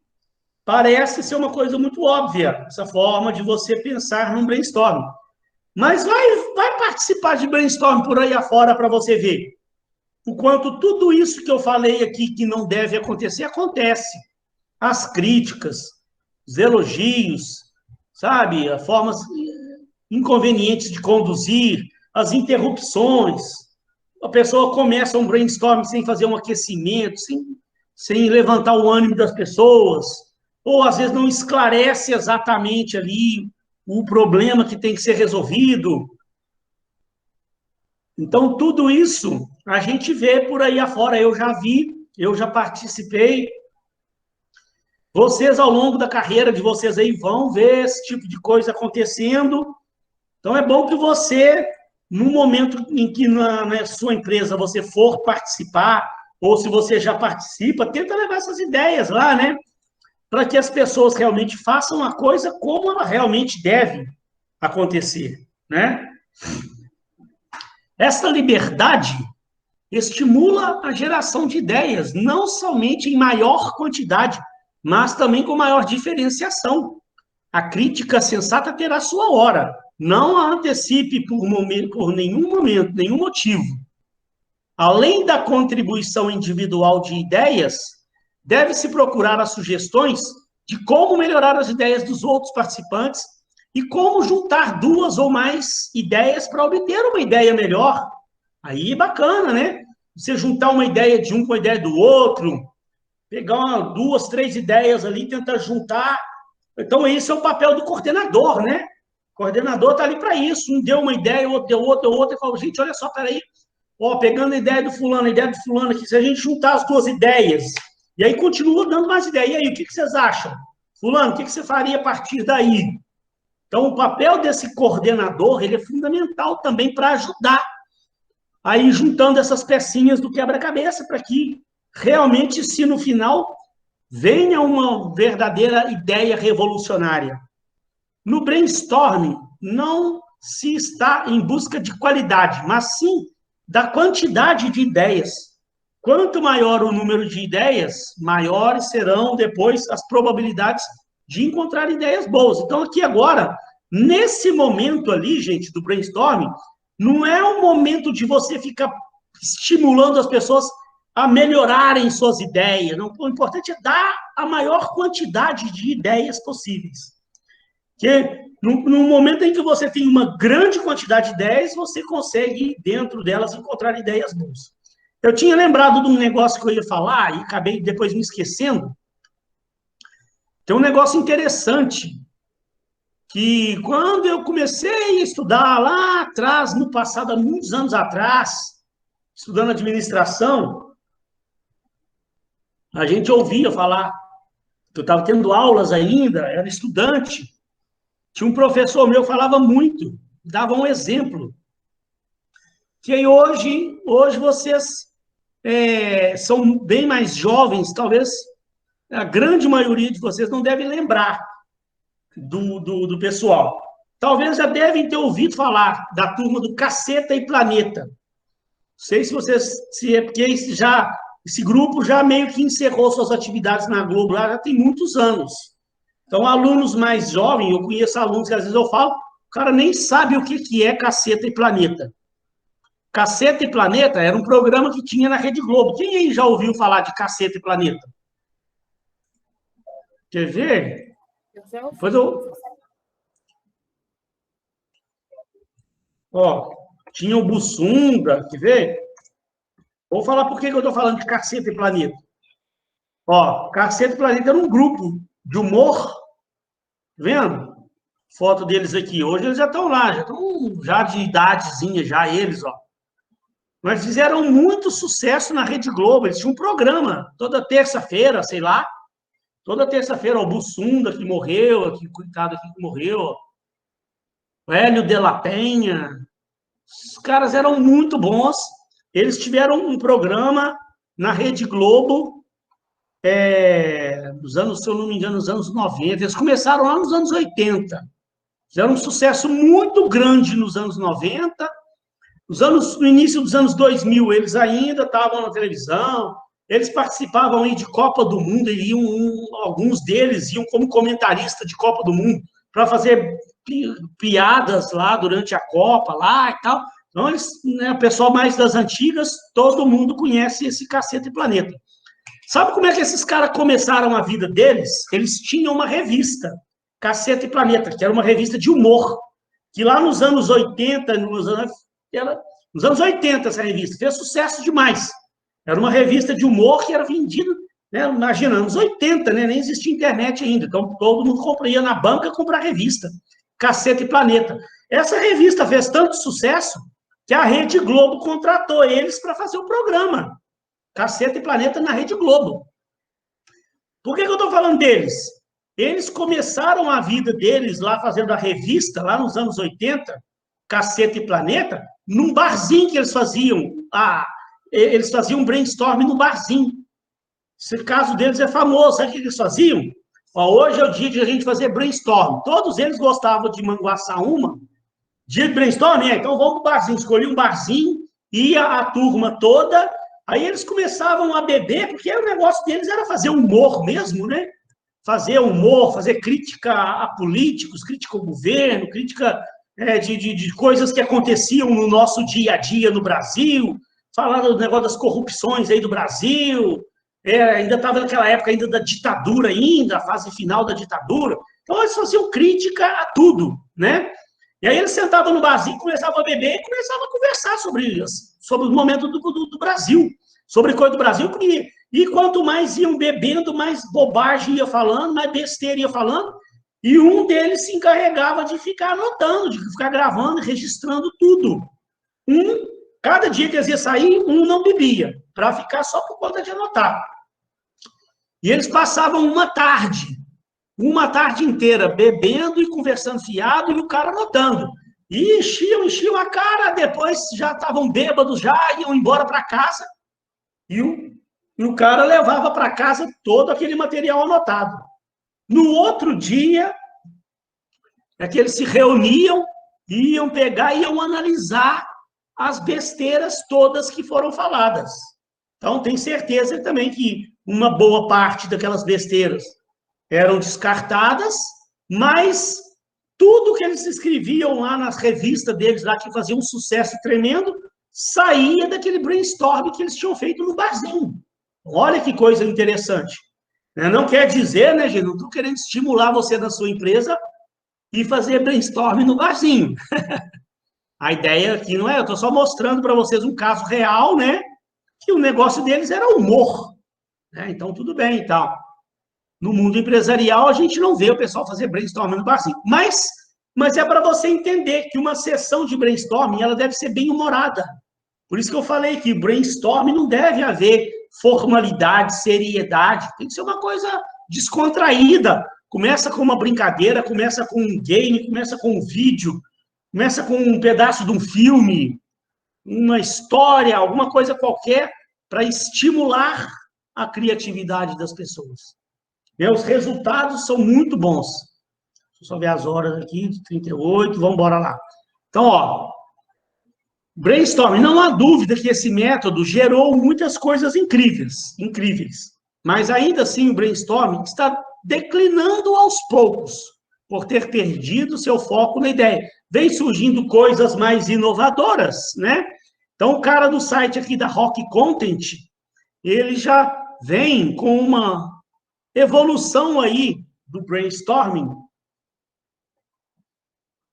parece ser uma coisa muito óbvia, essa forma de você pensar num brainstorm. Mas vai participar de brainstorm por aí afora para você ver o quanto tudo isso que eu falei aqui que não deve acontecer, acontece. As críticas, os elogios, sabe? As formas inconvenientes de conduzir, as interrupções. A pessoa começa um brainstorm sem fazer um aquecimento, sem levantar o ânimo das pessoas, ou às vezes não esclarece exatamente ali o problema que tem que ser resolvido. Então, tudo isso a gente vê por aí afora. Eu já vi, eu já participei. Vocês, ao longo da carreira de vocês aí, vão ver esse tipo de coisa acontecendo. Então, é bom que você, no momento em que na sua empresa você for participar, ou se você já participa, tenta levar essas ideias lá, né? Para que as pessoas realmente façam a coisa como ela realmente deve acontecer, né? Essa liberdade estimula a geração de ideias, não somente em maior quantidade, mas também com maior diferenciação. A crítica sensata terá sua hora. Não a antecipe por nenhum momento, nenhum motivo. Além da contribuição individual de ideias, deve-se procurar as sugestões de como melhorar as ideias dos outros participantes e como juntar duas ou mais ideias para obter uma ideia melhor. Aí bacana, né? Você juntar uma ideia de um com a ideia do outro, pegar duas, três ideias ali, tentar juntar. Então, esse é o papel do coordenador, né? O coordenador está ali para isso. Um deu uma ideia, o outro deu outra, o outro, e falou, gente, olha só, peraí, ó, pegando a ideia do fulano, a ideia do fulano aqui, se a gente juntar as duas ideias, e aí continua dando mais ideia. E aí, o que vocês acham? Fulano, o que você faria a partir daí? Então, o papel desse coordenador, ele é fundamental também para ajudar a ir juntando essas pecinhas do quebra-cabeça, para que realmente, se no final venha uma verdadeira ideia revolucionária. No brainstorming, não se está em busca de qualidade, mas sim da quantidade de ideias. Quanto maior o número de ideias, maiores serão depois as probabilidades de encontrar ideias boas. Então, aqui agora, nesse momento ali, gente, do brainstorming, não é um momento de você ficar estimulando as pessoas a melhorarem suas ideias. Não, o importante é dar a maior quantidade de ideias possíveis. Porque no momento em que você tem uma grande quantidade de ideias, você consegue, dentro delas, encontrar ideias boas. Eu tinha lembrado de um negócio que eu ia falar e acabei depois me esquecendo. Tem um negócio interessante, que quando eu comecei a estudar lá atrás, no passado, há muitos anos atrás, estudando administração, a gente ouvia falar, eu estava tendo aulas ainda, era estudante, tinha um professor meu que falava muito, dava um exemplo, que aí hoje vocês são bem mais jovens, talvez a grande maioria de vocês não deve lembrar do pessoal. Talvez já devem ter ouvido falar da turma do Caceta e Planeta. Não sei se vocês, se é porque esse grupo já meio que encerrou suas atividades na Globo, lá já tem muitos anos. Então, alunos mais jovens, eu conheço alunos que às vezes eu falo, o cara nem sabe o que é Caceta e Planeta. Caceta e Planeta era um programa que tinha na Rede Globo. Quem aí já ouviu falar de Caceta e Planeta? Quer ver? Depois eu... Ó, tinha o Bussunda, quer ver? Vou falar por que eu estou falando de Caceta e Planeta. Ó, Caceta e Planeta era um grupo de humor, tá vendo? Foto deles aqui. Hoje eles já estão lá, já de idadezinha, já eles, ó. Mas fizeram muito sucesso na Rede Globo. Eles tinham um programa toda terça-feira, sei lá. Toda terça-feira, o Bussunda, que morreu, aqui, coitado aqui que morreu. O Hélio de la Penha. Os caras eram muito bons. Eles tiveram um programa na Rede Globo, nos anos, se eu não me engano, nos anos 90. Eles começaram lá nos anos 80. Fizeram um sucesso muito grande nos anos 90. No início dos anos 2000, eles ainda estavam na televisão, eles participavam aí de Copa do Mundo, alguns deles iam como comentarista de Copa do Mundo para fazer piadas lá durante a Copa, lá e tal. Então, eles, né, o pessoal mais das antigas, todo mundo conhece esse Caceta e Planeta. Sabe como é que esses caras começaram a vida deles? Eles tinham uma revista, Caceta e Planeta, que era uma revista de humor, que lá nos anos 80, nos anos 80, essa revista fez sucesso demais. Era uma revista de humor que era vendida, né, imagina, anos 80, né, nem existia internet ainda, então todo mundo ia na banca comprar revista, Caceta e Planeta. Essa revista fez tanto sucesso que a Rede Globo contratou eles para fazer o programa, Caceta e Planeta na Rede Globo. Por que eu estou falando deles? Eles começaram a vida deles lá fazendo a revista, lá nos anos 80, Caceta e Planeta, num barzinho que eles faziam. Eles faziam um brainstorm no barzinho. Esse caso deles é famoso. Sabe o que eles faziam? Hoje é o dia de a gente fazer brainstorm. Todos eles gostavam de manguaçar uma. Dia de brainstorm? Então vamos para o barzinho. Escolhi um barzinho, ia a turma toda. Aí eles começavam a beber, porque o negócio deles era fazer humor mesmo, né? Fazer humor, fazer crítica a políticos, crítica ao governo, crítica de coisas que aconteciam no nosso dia a dia no Brasil, falar do negócio das corrupções aí do Brasil, ainda estava naquela época ainda da ditadura ainda, a fase final da ditadura. Então eles faziam crítica a tudo, né? E aí eles sentavam no barzinho, começavam a beber e começavam a conversar sobre o momento do Brasil, sobre coisa do Brasil, e quanto mais iam bebendo, mais bobagem ia falando, mais besteira ia falando, e um deles se encarregava de ficar anotando, de ficar gravando e registrando tudo. Cada dia que eles iam sair, um não bebia, para ficar só por conta de anotar. E eles passavam uma tarde inteira, bebendo e conversando fiado, e o cara anotando. E enchiam a cara, depois já estavam bêbados, já iam embora para casa, e o cara levava para casa todo aquele material anotado. No outro dia, que eles se reuniam, iam pegar e iam analisar as besteiras todas que foram faladas. Então, tem certeza também que uma boa parte daquelas besteiras eram descartadas, mas tudo que eles escreviam lá nas revistas deles, lá que faziam um sucesso tremendo, saía daquele brainstorm que eles tinham feito no barzinho. Olha que coisa interessante. Não quer dizer, né, gente, não estou querendo estimular você na sua empresa e fazer brainstorm no barzinho. A ideia aqui não é, eu estou só mostrando para vocês um caso real, né, que o negócio deles era humor, né? Então, tudo bem e tal. No mundo empresarial, a gente não vê o pessoal fazer brainstorming no barzinho. Mas é para você entender que uma sessão de brainstorming ela deve ser bem humorada. Por isso que eu falei que brainstorming não deve haver formalidade, seriedade. Tem que ser uma coisa descontraída. Começa com uma brincadeira, começa com um game, começa com um vídeo, começa com um pedaço de um filme, uma história, alguma coisa qualquer para estimular a criatividade das pessoas. Os resultados são muito bons. Deixa eu só ver as horas aqui, 38, vamos embora lá. Então, ó, brainstorming, não há dúvida que esse método gerou muitas coisas incríveis. Mas ainda assim o brainstorming está declinando aos poucos, por ter perdido seu foco na ideia. Vem surgindo coisas mais inovadoras, né? Então, o cara do site aqui da Rock Content, ele já vem com uma evolução aí do brainstorming,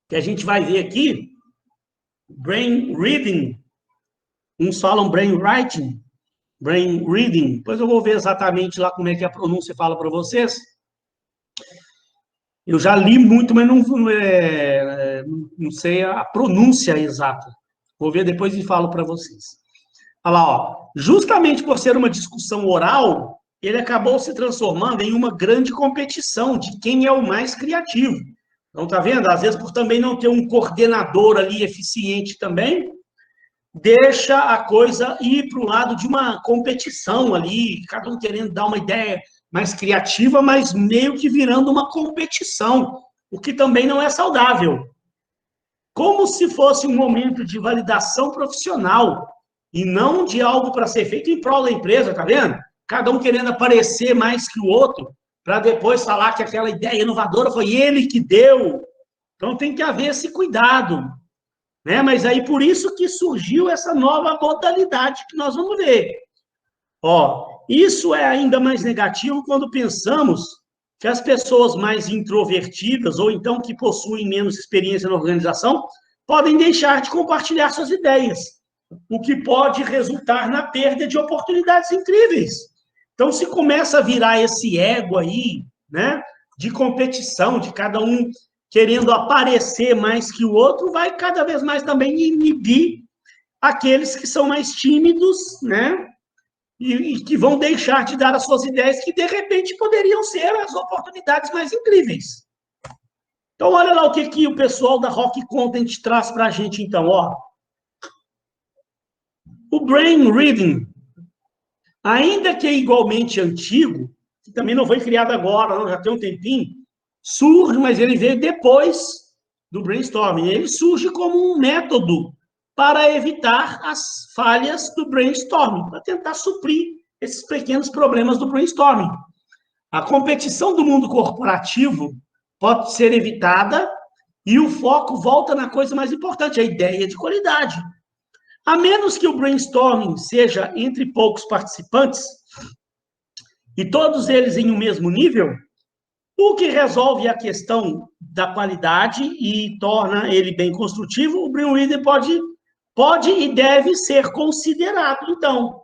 que a gente vai ver aqui, brain reading, uns falam brain writing, brain reading, depois eu vou ver exatamente lá como é que a pronúncia fala para vocês. Eu já li muito, mas não sei a pronúncia exata. Vou ver depois e falo para vocês. Olha lá, ó. Justamente por ser uma discussão oral, ele acabou se transformando em uma grande competição de quem é o mais criativo. Então, tá vendo? Às vezes, por também não ter um coordenador ali eficiente também, deixa a coisa ir para o lado de uma competição ali, cada um querendo dar uma ideia mais criativa, mas meio que virando uma competição, o que também não é saudável. Como se fosse um momento de validação profissional e não de algo para ser feito em prol da empresa, tá vendo? Cada um querendo aparecer mais que o outro, para depois falar que aquela ideia inovadora foi ele que deu. Então tem que haver esse cuidado, né? Mas aí por isso que surgiu essa nova modalidade que nós vamos ver. Ó, isso é ainda mais negativo quando pensamos que as pessoas mais introvertidas, ou então que possuem menos experiência na organização, podem deixar de compartilhar suas ideias, o que pode resultar na perda de oportunidades incríveis. Então, se começa a virar esse ego aí, né, de competição, de cada um querendo aparecer mais que o outro, vai cada vez mais também inibir aqueles que são mais tímidos, né, e que vão deixar de dar as suas ideias, que de repente poderiam ser as oportunidades mais incríveis. Então, olha lá o que o pessoal da Rock Content traz para a gente, então, ó. O brain reading, ainda que é igualmente antigo, que também não foi criado agora, não, já tem um tempinho, surge, mas ele veio depois do brainstorming. Ele surge como um método para evitar as falhas do brainstorming, para tentar suprir esses pequenos problemas do brainstorming. A competição do mundo corporativo pode ser evitada e o foco volta na coisa mais importante, a ideia de qualidade. A menos que o brainstorming seja entre poucos participantes e todos eles em um mesmo nível, o que resolve a questão da qualidade e torna ele bem construtivo, o brain reading pode e deve ser considerado, então,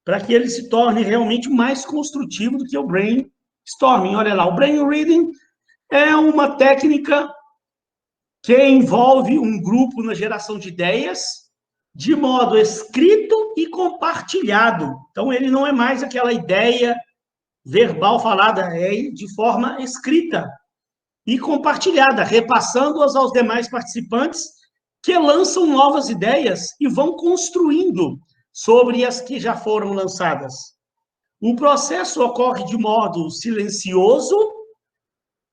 para que ele se torne realmente mais construtivo do que o brainstorming. Olha lá, o brain reading é uma técnica que envolve um grupo na geração de ideias de modo escrito e compartilhado. Então, ele não é mais aquela ideia verbal falada, é de forma escrita e compartilhada, repassando-as aos demais participantes que lançam novas ideias e vão construindo sobre as que já foram lançadas. O processo ocorre de modo silencioso,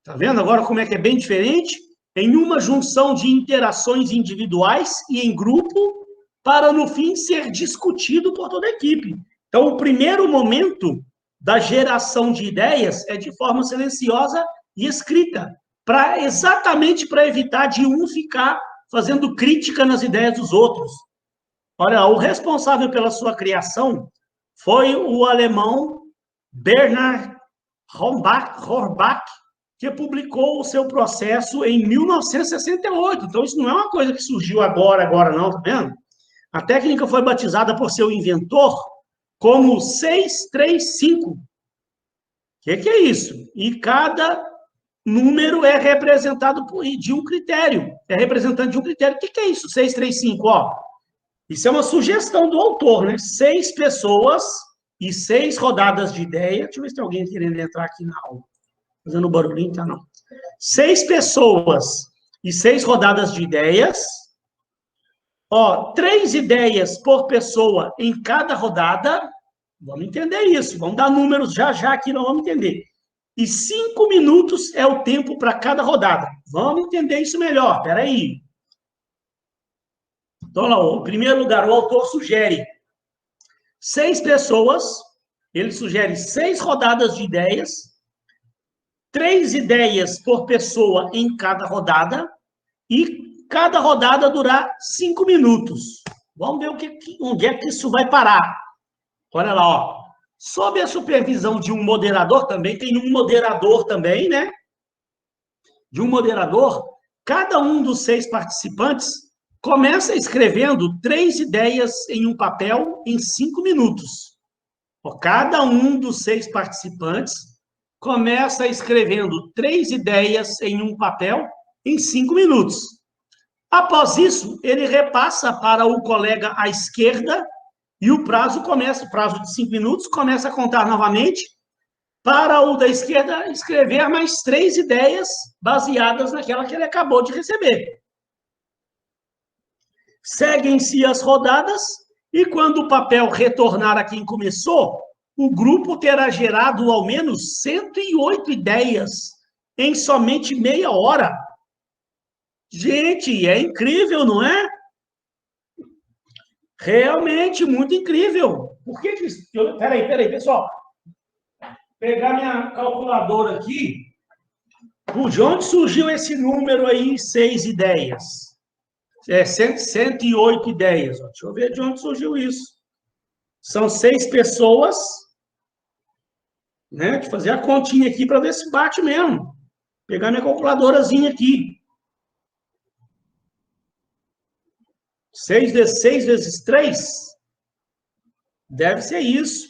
tá vendo agora como é que é bem diferente? Em uma junção de interações individuais e em grupo, para no fim ser discutido por toda a equipe. Então, o primeiro momento da geração de ideias é de forma silenciosa e escrita, exatamente para evitar de um ficar fazendo crítica nas ideias dos outros. Olha, o responsável pela sua criação foi o alemão Bernhard Horbach, que publicou o seu processo em 1968. Então, isso não é uma coisa que surgiu agora não, tá vendo? A técnica foi batizada por seu inventor, como 6, 3, 5. O que é isso? E cada número é representado de um critério. É representante de um critério. O que é isso? 6, 3, 5, ó. Isso é uma sugestão do autor, né? 6 pessoas e 6 rodadas de ideia. Deixa eu ver se tem alguém querendo entrar aqui na aula. Fazendo barulhinho, tá? Não. 6 pessoas e 6 rodadas de ideias. Ó, 3 ideias por pessoa em cada rodada. Vamos entender isso. Vamos dar números já aqui, nós vamos entender. E 5 minutos é o tempo para cada rodada. Vamos entender isso melhor. Espera aí. Então, lá, em primeiro lugar, o autor sugere 6 pessoas. Ele sugere 6 rodadas de ideias. 3 ideias por pessoa em cada rodada. E cada rodada durar 5 minutos. Vamos ver onde é que isso vai parar. Olha lá, ó. Sob a supervisão de um moderador, também tem um moderador também, né? De um moderador, cada um dos 6 participantes começa escrevendo 3 ideias em um papel em 5 minutos. Cada um dos 6 participantes começa escrevendo 3 ideias em um papel em 5 minutos. Após isso, ele repassa para o colega à esquerda e o prazo de 5 minutos, começa a contar novamente para o da esquerda escrever mais 3 ideias baseadas naquela que ele acabou de receber. Seguem-se as rodadas e quando o papel retornar a quem começou, o grupo terá gerado ao menos 108 ideias em somente meia hora. Gente, é incrível, não é? Realmente, muito incrível. Por que isso? Peraí, pessoal. Pegar minha calculadora aqui. De onde surgiu esse número aí, 6 ideias? 108 ideias. Deixa eu ver de onde surgiu isso. São 6 pessoas. Né? Deixa eu fazer a continha aqui para ver se bate mesmo. Pegar minha calculadorazinha aqui. 6 vezes 3? Deve ser isso.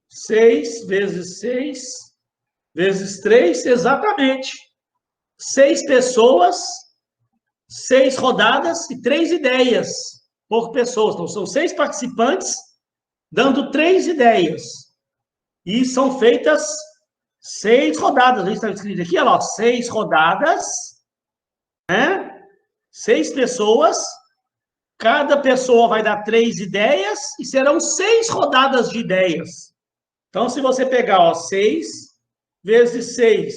6 vezes 6 vezes 3, exatamente. 6 pessoas, 6 rodadas e 3 ideias por pessoa. Então, são 6 participantes dando 3 ideias. E são feitas 6 rodadas. Está escrito aqui, olha lá, 6 rodadas, né? 6 pessoas, cada pessoa vai dar 3 ideias e serão 6 rodadas de ideias. Então, se você pegar, ó, 6 vezes 6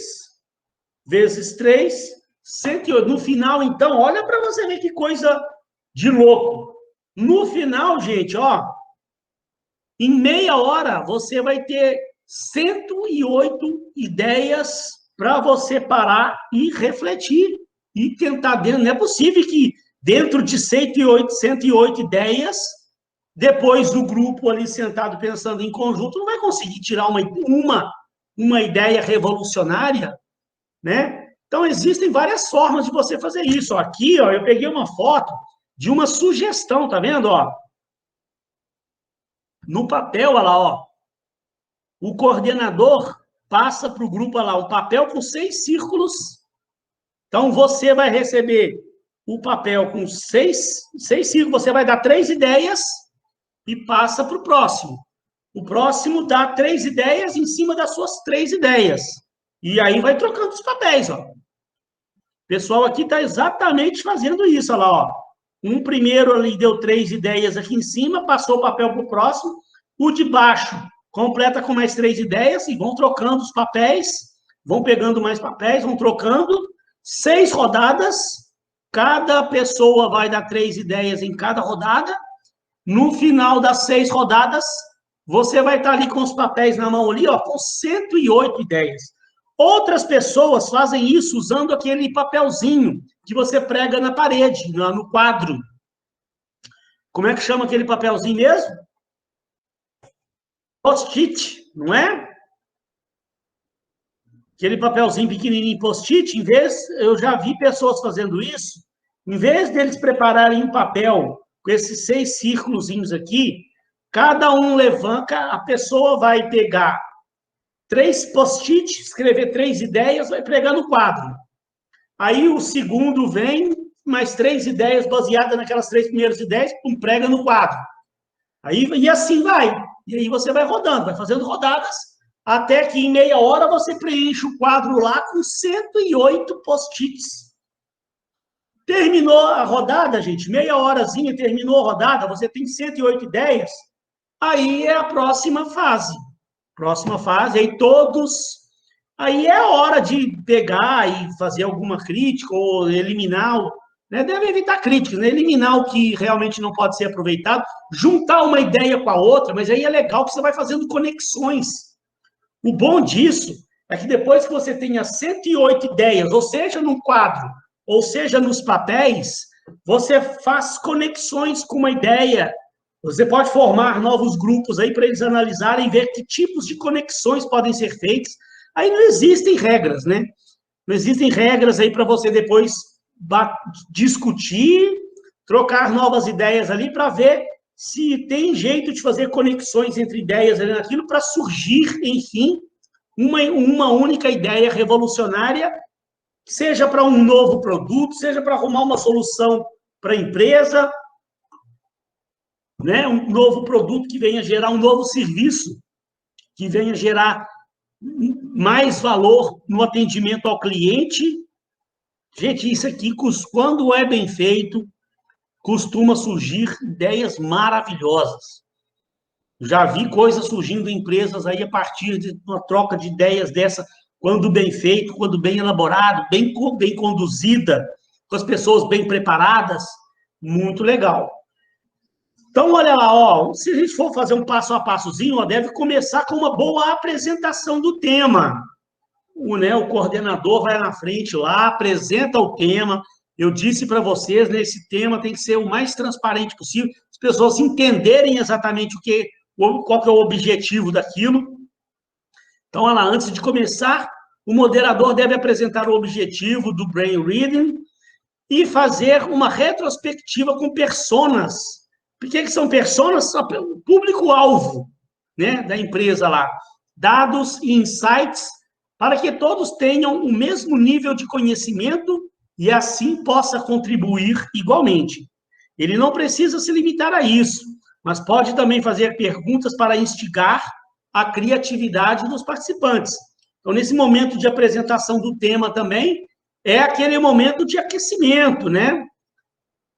vezes 3, 108. No final, então, olha para você ver que coisa de louco. No final, gente, ó, em meia hora, você vai ter 108 ideias para você parar e refletir. E tentar dentro, não é possível que dentro de 108 ideias, depois do grupo ali sentado pensando em conjunto, não vai conseguir tirar uma ideia revolucionária, né? Então, existem várias formas de você fazer isso. Aqui, ó, eu peguei uma foto de uma sugestão, tá vendo? Ó? No papel, olha lá, ó, o coordenador passa para o grupo, olha lá, um papel com 6 círculos. Então, você vai receber o papel com 6 círculos, você vai dar 3 ideias e passa para o próximo. O próximo dá 3 ideias em cima das suas 3 ideias. E aí vai trocando os papéis, ó. O pessoal aqui está exatamente fazendo isso, olha lá, ó. Um primeiro ali deu 3 ideias aqui em cima, passou o papel para o próximo. O de baixo completa com mais 3 ideias e vão trocando os papéis, vão pegando mais papéis, vão trocando. 6 rodadas, cada pessoa vai dar 3 ideias em cada rodada. No final das 6 rodadas, você vai estar ali com os papéis na mão ali, ó, com 108 ideias. Outras pessoas fazem isso usando aquele papelzinho que você prega na parede, no quadro. Como é que chama aquele papelzinho mesmo? Post-it, não é? Aquele papelzinho pequenininho post-it, eu já vi pessoas fazendo isso, em vez deles prepararem um papel com esses 6 círculozinhos aqui, Cada um levanta, a pessoa vai pegar 3 post-it, escrever 3 ideias, vai pregar no quadro. Aí o segundo vem, mais 3 ideias baseadas naquelas 3 primeiras ideias, prega no quadro. Aí, e assim vai. E aí você vai rodando, vai fazendo rodadas, até que em meia hora você preenche o quadro lá com 108 post-its. Terminou a rodada, gente, meia horazinha, terminou a rodada, você tem 108 ideias, aí é a próxima fase. Próxima fase, aí todos... Aí é a hora de pegar e fazer alguma crítica ou eliminar, né? Deve evitar críticas, né? Eliminar o que realmente não pode ser aproveitado, juntar uma ideia com a outra, mas aí é legal que você vai fazendo conexões. O bom disso é que depois que você tenha 108 ideias, ou seja, num quadro, ou seja, nos papéis, você faz conexões com uma ideia. Você pode formar novos grupos aí para eles analisarem e ver que tipos de conexões podem ser feitas. Aí não existem regras, né? Não existem regras aí para você depois discutir, trocar novas ideias ali para ver se tem jeito de fazer conexões entre ideias ali naquilo para surgir, enfim, uma única ideia revolucionária, seja para um novo produto, seja para arrumar uma solução para a empresa, né? Um novo produto que venha gerar um novo serviço, que venha gerar mais valor no atendimento ao cliente. Gente, isso aqui, quando é bem feito, costuma surgir ideias maravilhosas. Já vi coisas surgindo em empresas aí a partir de uma troca de ideias dessa, quando bem feito, quando bem elaborado, bem conduzida, com as pessoas bem preparadas, muito legal. Então, olha lá, ó, se a gente for fazer um passo a passozinho, ó, deve começar com uma boa apresentação do tema. O coordenador vai na frente lá, apresenta o tema. Eu disse para vocês, né, esse tema tem que ser o mais transparente possível, as pessoas entenderem exatamente qual que é o objetivo daquilo. Então, olha lá, antes de começar, o moderador deve apresentar o objetivo do Brain Reading e fazer uma retrospectiva com personas. Por que são personas? O público-alvo, né, da empresa lá. Dados e insights para que todos tenham o mesmo nível de conhecimento e assim possa contribuir igualmente. Ele não precisa se limitar a isso, mas pode também fazer perguntas para instigar a criatividade dos participantes. Então, nesse momento de apresentação do tema também, é aquele momento de aquecimento, né?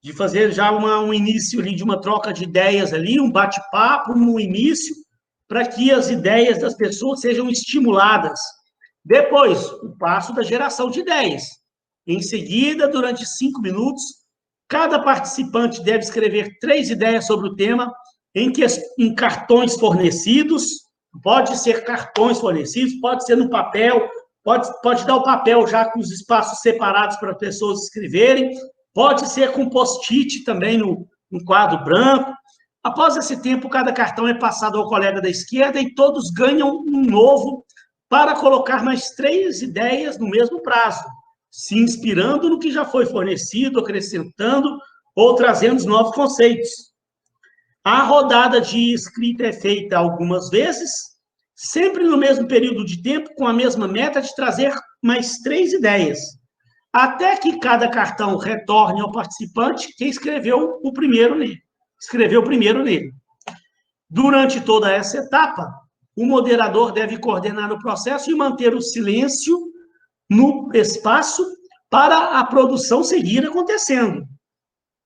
De fazer já um início ali de uma troca de ideias ali, um bate-papo no início, para que as ideias das pessoas sejam estimuladas. Depois, o passo da geração de ideias. Em seguida, durante 5 minutos, cada participante deve escrever 3 ideias sobre o tema em cartões fornecidos. Pode ser cartões fornecidos, pode ser no papel, pode dar o papel já com os espaços separados para as pessoas escreverem, pode ser com post-it também no quadro branco. Após esse tempo, cada cartão é passado ao colega da esquerda e todos ganham um novo para colocar mais 3 ideias no mesmo prazo, se inspirando no que já foi fornecido, acrescentando ou trazendo novos conceitos. A rodada de escrita é feita algumas vezes, sempre no mesmo período de tempo, com a mesma meta de trazer mais 3 ideias, até que cada cartão retorne ao participante que escreveu o primeiro nele. Durante toda essa etapa, o moderador deve coordenar o processo e manter o silêncio no espaço para a produção seguir acontecendo.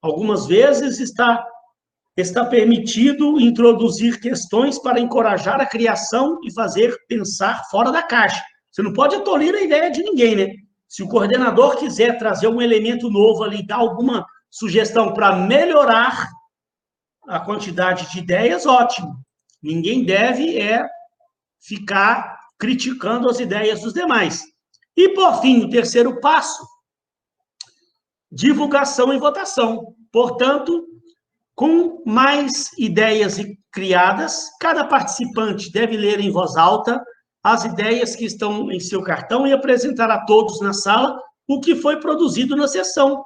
Algumas vezes está permitido introduzir questões para encorajar a criação e fazer pensar fora da caixa. Você não pode tolir a ideia de ninguém, né? Se o coordenador quiser trazer um elemento novo ali, dar alguma sugestão para melhorar a quantidade de ideias, ótimo. Ninguém deve ficar criticando as ideias dos demais. E, por fim, o terceiro passo, divulgação e votação. Portanto, com mais ideias criadas, cada participante deve ler em voz alta as ideias que estão em seu cartão e apresentar a todos na sala o que foi produzido na sessão.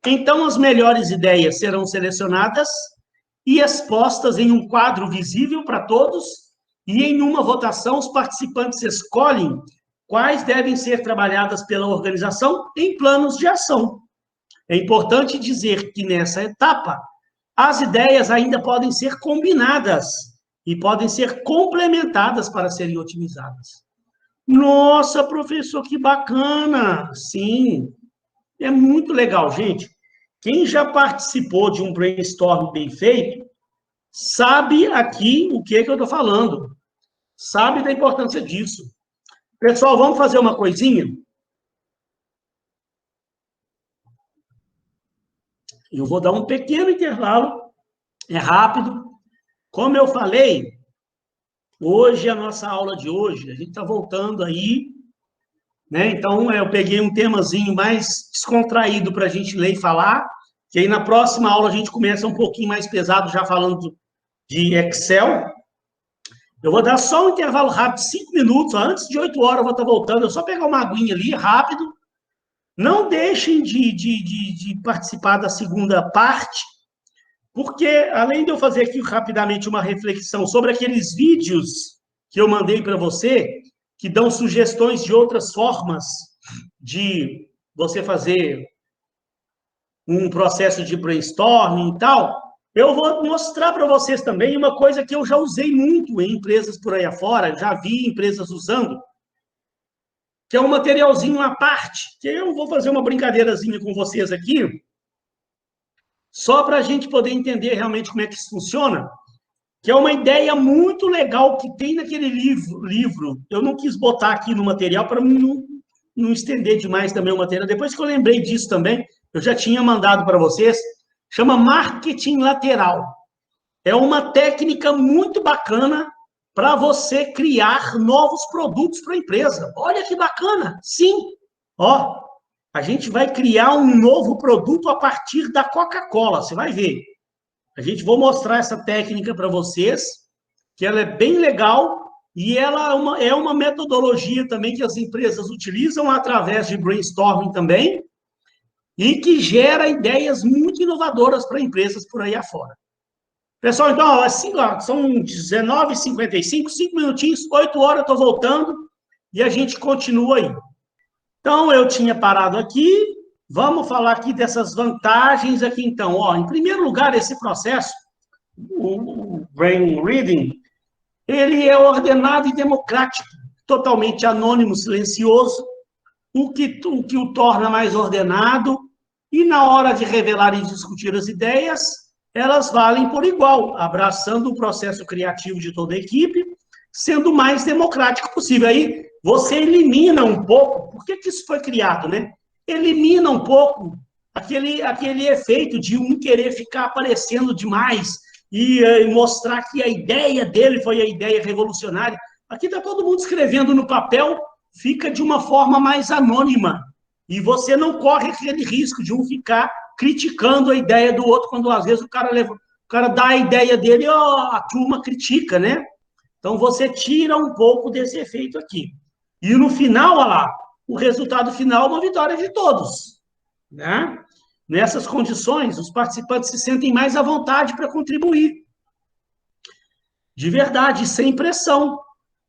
Então, as melhores ideias serão selecionadas e expostas em um quadro visível para todos, e em uma votação os participantes escolhem quais devem ser trabalhadas pela organização em planos de ação. É importante dizer que nessa etapa, as ideias ainda podem ser combinadas e podem ser complementadas para serem otimizadas. Nossa, professor, que bacana! Sim, é muito legal, gente. Quem já participou de um brainstorm bem feito, sabe aqui o que eu estou falando. Sabe da importância disso. Pessoal, vamos fazer uma coisinha? Eu vou dar um pequeno intervalo, é rápido. Como eu falei, hoje, a nossa aula de hoje, a gente está voltando aí, né? Então, eu peguei um temazinho mais descontraído para a gente ler e falar, que aí na próxima aula a gente começa um pouquinho mais pesado, já falando de Excel. Eu vou dar só um intervalo rápido, 5 minutos, antes de 8 horas eu vou estar voltando, eu só pegar uma aguinha ali, rápido. Não deixem de participar da segunda parte, porque, além de eu fazer aqui rapidamente uma reflexão sobre aqueles vídeos que eu mandei para você, que dão sugestões de outras formas de você fazer um processo de brainstorming e tal, eu vou mostrar para vocês também uma coisa que eu já usei muito em empresas por aí afora, já vi empresas usando, que é um materialzinho à parte, que eu vou fazer uma brincadeirazinha com vocês aqui, só para a gente poder entender realmente como é que isso funciona, que é uma ideia muito legal que tem naquele livro. Eu não quis botar aqui no material para não estender demais também o material. Depois que eu lembrei disso também, eu já tinha mandado para vocês, chama marketing lateral. É uma técnica muito bacana para você criar novos produtos para a empresa. Olha que bacana! Sim, ó, a gente vai criar um novo produto a partir da Coca-Cola, você vai ver. A gente vou mostrar essa técnica para vocês, que ela é bem legal e ela é uma metodologia também que as empresas utilizam através de brainstorming também e que gera ideias muito inovadoras para empresas por aí afora. Pessoal, então, assim, ó, são 19h55, 5 minutinhos, 8 horas, eu estou voltando e a gente continua aí. Então, eu tinha parado aqui, vamos falar aqui dessas vantagens aqui, então. Ó, em primeiro lugar, esse processo, o Brain Reading, ele é ordenado e democrático, totalmente anônimo, silencioso, o que o torna mais ordenado, e na hora de revelar e discutir as ideias, elas valem por igual, abraçando o processo criativo de toda a equipe, sendo o mais democrático possível. Aí você elimina um pouco, por que isso foi criado, né? Elimina um pouco aquele efeito de um querer ficar aparecendo demais e mostrar que a ideia dele foi a ideia revolucionária. Aqui está todo mundo escrevendo no papel, fica de uma forma mais anônima. E você não corre aquele risco de um ficar criticando a ideia do outro, quando às vezes o cara dá a ideia dele e a turma critica, né? Então você tira um pouco desse efeito aqui. E no final, olha lá, o resultado final é uma vitória de todos, né? Nessas condições, os participantes se sentem mais à vontade para contribuir. De verdade, sem pressão.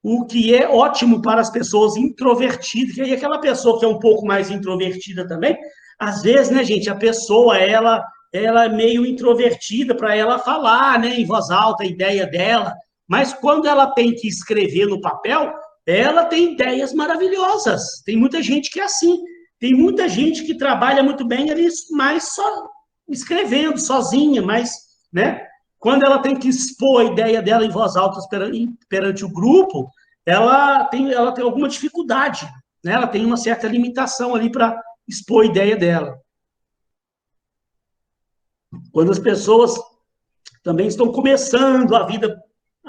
O que é ótimo para as pessoas introvertidas, e aquela pessoa que é um pouco mais introvertida também, às vezes, né, gente, a pessoa, ela é meio introvertida para ela falar, né, em voz alta a ideia dela, mas quando ela tem que escrever no papel, ela tem ideias maravilhosas. Tem muita gente que é assim. Tem muita gente que trabalha muito bem ali, mas só escrevendo, sozinha, mas, né? Quando ela tem que expor a ideia dela em voz alta perante o grupo, ela tem alguma dificuldade, né? Ela tem uma certa limitação ali para expor a ideia dela. Quando as pessoas também estão começando a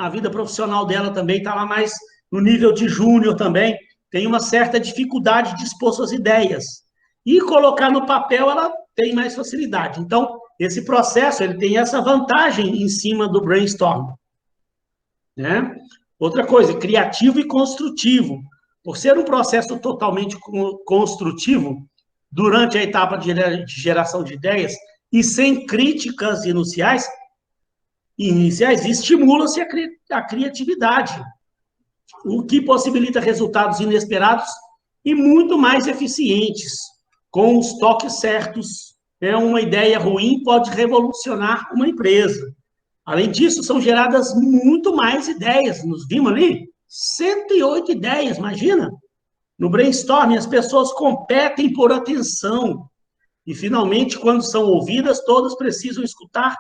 vida profissional dela também está lá mais no nível de júnior também, tem uma certa dificuldade de expor suas ideias. E colocar no papel, ela tem mais facilidade. Então, esse processo, ele tem essa vantagem em cima do brainstorm. Né? Outra coisa, criativo e construtivo. Por ser um processo totalmente construtivo, durante a etapa de geração de ideias, e sem críticas iniciais, iniciais, estimula-se a criatividade, o que possibilita resultados inesperados e muito mais eficientes, com os toques certos. Uma ideia ruim pode revolucionar uma empresa. Além disso, são geradas muito mais ideias. Nos vimos ali? 108 ideias, imagina? No brainstorming, as pessoas competem por atenção. E, finalmente, quando são ouvidas, todas precisam escutar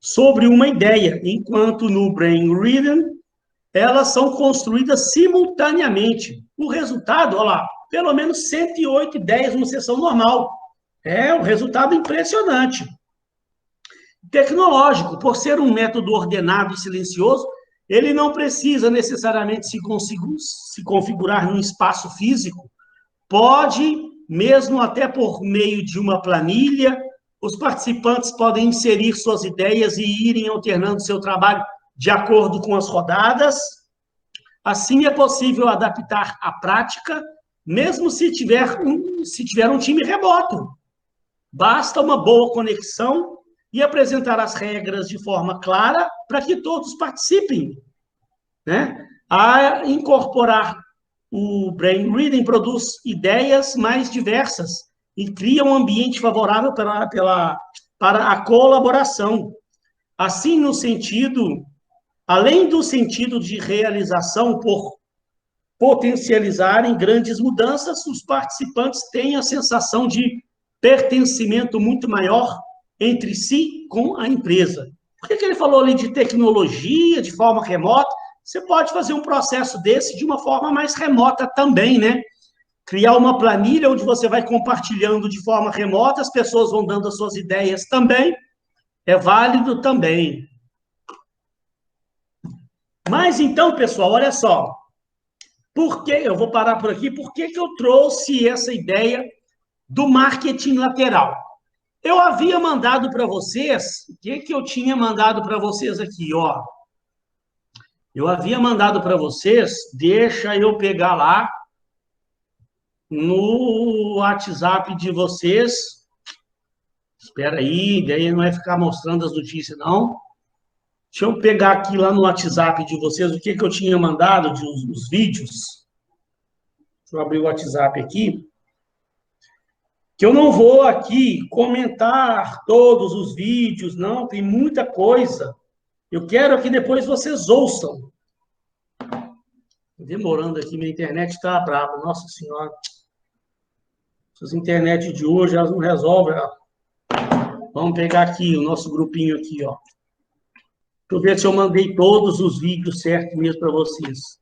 sobre uma ideia, enquanto no brain reading, elas são construídas simultaneamente. O resultado, olha lá, pelo menos 108 ideias numa sessão normal. É um resultado impressionante. Tecnológico, por ser um método ordenado e silencioso, ele não precisa necessariamente se configurar num espaço físico. Pode, mesmo até por meio de uma planilha, os participantes podem inserir suas ideias e irem alternando seu trabalho de acordo com as rodadas. Assim, é possível adaptar a prática, mesmo se tiver um time remoto. Basta uma boa conexão e apresentar as regras de forma clara para que todos participem. Né? A incorporar o Brain Reading produz ideias mais diversas e cria um ambiente favorável para a colaboração. Assim, além do sentido de realização por potencializarem grandes mudanças, os participantes têm a sensação de pertencimento muito maior entre si com a empresa. Por que ele falou ali de tecnologia, de forma remota? Você pode fazer um processo desse de uma forma mais remota também, né? Criar uma planilha onde você vai compartilhando de forma remota, as pessoas vão dando as suas ideias também, é válido também. Mas então, pessoal, olha só, eu vou parar por aqui, por que eu trouxe essa ideia do marketing lateral? Eu havia mandado para vocês, o que eu tinha mandado para vocês aqui, ó? Eu havia mandado para vocês, deixa eu pegar lá no WhatsApp de vocês. Espera aí, daí não vai ficar mostrando as notícias, não. Deixa eu pegar aqui lá no WhatsApp de vocês o que eu tinha mandado, os vídeos. Deixa eu abrir o WhatsApp aqui. Que eu não vou aqui comentar todos os vídeos, não, tem muita coisa. Eu quero que depois vocês ouçam. Demorando aqui, minha internet está brava, nossa senhora. Essas internet de hoje, elas não resolvem. Ó. Vamos pegar aqui o nosso grupinho aqui, ó. Deixa eu ver se eu mandei todos os vídeos certos mesmo para vocês.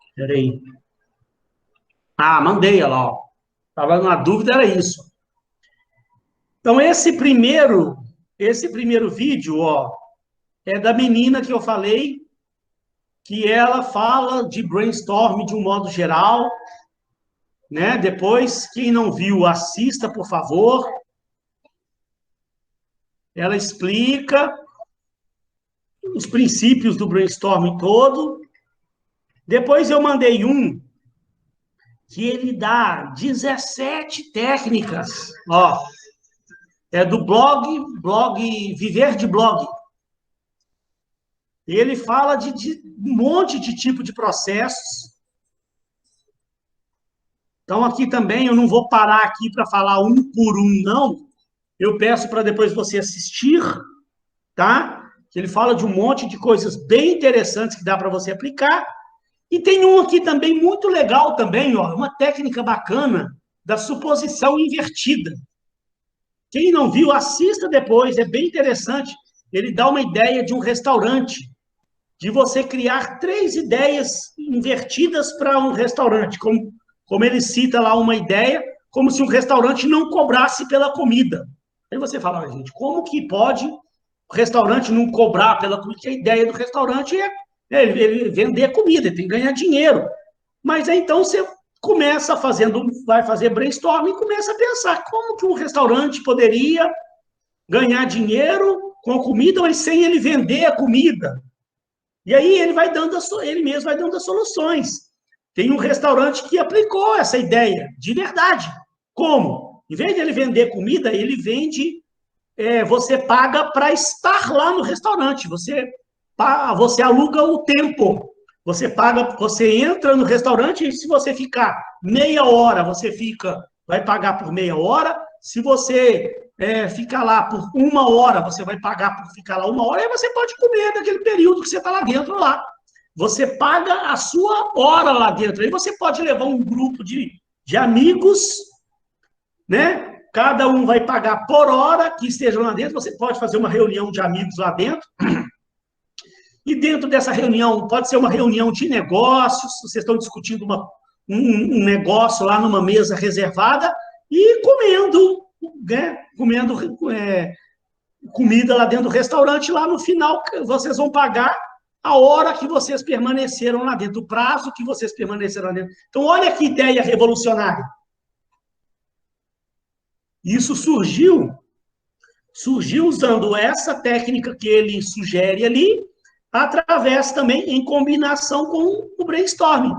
Espera aí. Ah, mandei, olha lá, ó. Estava na dúvida, era isso. Então, esse primeiro vídeo, ó, é da menina que eu falei, que ela fala de brainstorm de um modo geral, né? Depois, quem não viu, assista, por favor. Ela explica os princípios do brainstorming todo. Depois eu mandei um que ele dá 17 técnicas, ó. É do blog Viver de Blog. Ele fala de um monte de tipo de processos. Então, aqui também, eu não vou parar aqui para falar um por um, não. Eu peço para depois você assistir, tá? Ele fala de um monte de coisas bem interessantes que dá para você aplicar. E tem um aqui também muito legal também, ó, uma técnica bacana da suposição invertida. Quem não viu, assista depois, é bem interessante. Ele dá uma ideia de um restaurante, de você criar 3 ideias invertidas para um restaurante, como ele cita lá uma ideia, como se um restaurante não cobrasse pela comida. Aí você fala, gente, como que pode o restaurante não cobrar pela comida? Que a ideia do restaurante é ele vender comida, ele tem que ganhar dinheiro. Mas aí, então, você vai fazer brainstorming e começa a pensar como que um restaurante poderia ganhar dinheiro com a comida, mas sem ele vender a comida. E aí ele mesmo vai dando as soluções. Tem um restaurante que aplicou essa ideia, de verdade. Como? Em vez de ele vender comida, ele vende, você paga para estar lá no restaurante, você aluga o tempo, você paga, você entra no restaurante e se você ficar meia hora, vai pagar por meia hora, se você ficar lá por uma hora, você vai pagar por ficar lá uma hora, e você pode comer naquele período que você está lá dentro lá. Você paga a sua hora lá dentro. Aí você pode levar um grupo de amigos, né? Cada um vai pagar por hora que estejam lá dentro. Você pode fazer uma reunião de amigos lá dentro. E dentro dessa reunião, pode ser uma reunião de negócios, vocês estão discutindo um negócio lá numa mesa reservada e comendo, né? Comendo comida lá dentro do restaurante. Lá no final, vocês vão pagar a hora que vocês permaneceram lá dentro, o prazo que vocês permaneceram lá dentro. Então, olha que ideia revolucionária. Isso surgiu usando essa técnica que ele sugere ali, através também, em combinação com o brainstorming.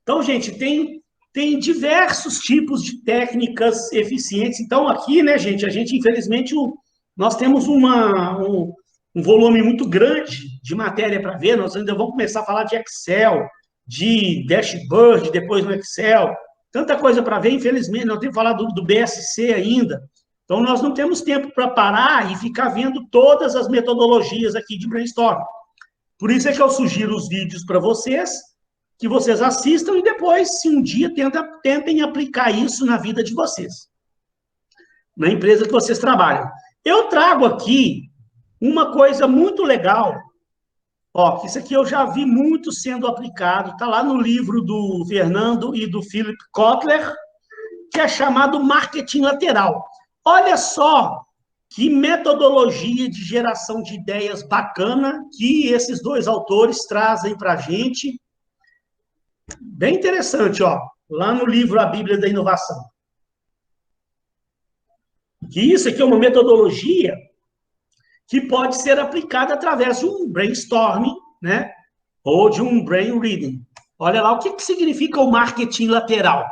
Então, gente, tem diversos tipos de técnicas eficientes. Então, aqui, né, gente, infelizmente, nós temos um volume muito grande de matéria para ver, nós ainda vamos começar a falar de Excel, de dashboard, depois no Excel, tanta coisa para ver, infelizmente, nós temos que falar do BSC ainda, então nós não temos tempo para parar e ficar vendo todas as metodologias aqui de brainstorm. Por isso é que eu sugiro os vídeos para vocês, que vocês assistam e depois, se um dia, tentem aplicar isso na vida de vocês, na empresa que vocês trabalham. Eu trago aqui uma coisa muito legal, ó, isso aqui eu já vi muito sendo aplicado, está lá no livro do Fernando e do Philip Kotler, que é chamado marketing lateral. Olha só que metodologia de geração de ideias bacana que esses dois autores trazem para a gente. Bem interessante, ó, lá no livro A Bíblia da Inovação. Que isso aqui é uma metodologia que pode ser aplicada através de um brainstorming, né? Ou de um brain reading. Olha lá, o que significa o marketing lateral?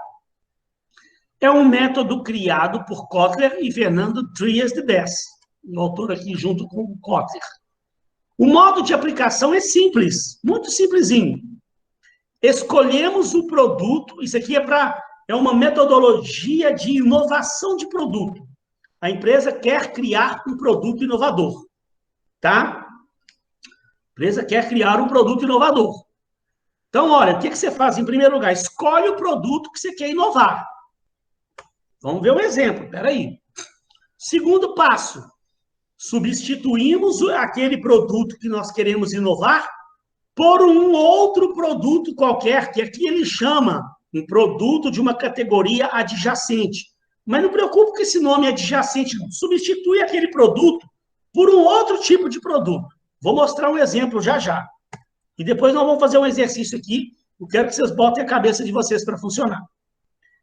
É um método criado por Kotler e Fernando Trias de Bess, o autor aqui junto com o Kotler. O modo de aplicação é simples, muito simplesinho. Escolhemos o produto, isso aqui é uma metodologia de inovação de produto. A empresa quer criar um produto inovador, tá? A empresa quer criar um produto inovador. Então, olha, o que você faz em primeiro lugar? Escolhe o produto que você quer inovar. Vamos ver um exemplo, espera aí. Segundo passo, substituímos aquele produto que nós queremos inovar por um outro produto qualquer, que aqui ele chama um produto de uma categoria adjacente. Mas não preocupe com esse nome adjacente, não. Substitui aquele produto por um outro tipo de produto. Vou mostrar um exemplo já já. E depois nós vamos fazer um exercício aqui. Eu quero que vocês botem a cabeça de vocês para funcionar.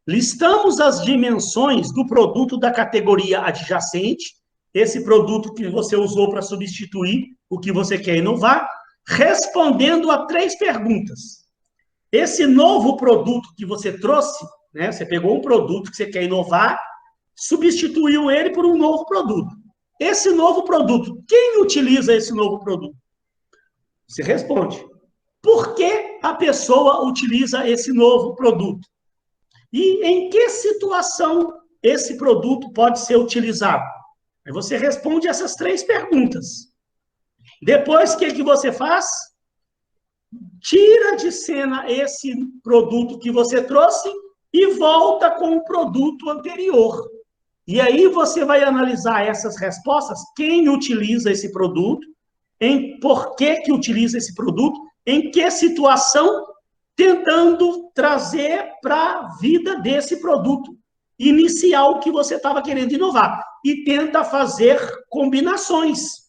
Listamos as dimensões do produto da categoria adjacente, esse produto que você usou para substituir o que você quer inovar, respondendo a 3 perguntas. Esse novo produto que você trouxe, né, você pegou um produto que você quer inovar, substituiu ele por um novo produto. Esse novo produto, quem utiliza esse novo produto? Você responde. Por que a pessoa utiliza esse novo produto? E em que situação esse produto pode ser utilizado? Aí você responde essas 3 perguntas. Depois, o que você faz? Tira de cena esse produto que você trouxe e volta com o produto anterior. E aí você vai analisar essas respostas, quem utiliza esse produto, por que utiliza esse produto, em que situação, tentando trazer para a vida desse produto inicial que você estava querendo inovar. E tenta fazer combinações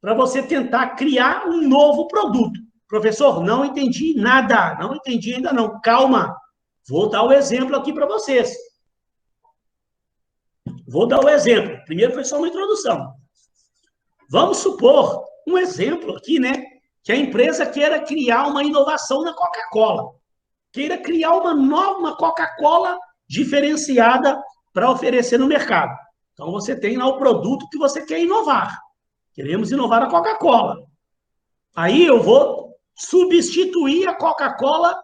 para você tentar criar um novo produto. Professor, não entendi nada, não entendi ainda não. Calma, vou dar o exemplo aqui para vocês. Vou dar o exemplo. Primeiro foi só uma introdução. Vamos supor um exemplo aqui, né? Que a empresa queira criar uma inovação na Coca-Cola. Queira criar uma Coca-Cola diferenciada para oferecer no mercado. Então, você tem lá o produto que você quer inovar. Queremos inovar a Coca-Cola. Aí eu vou substituir a Coca-Cola,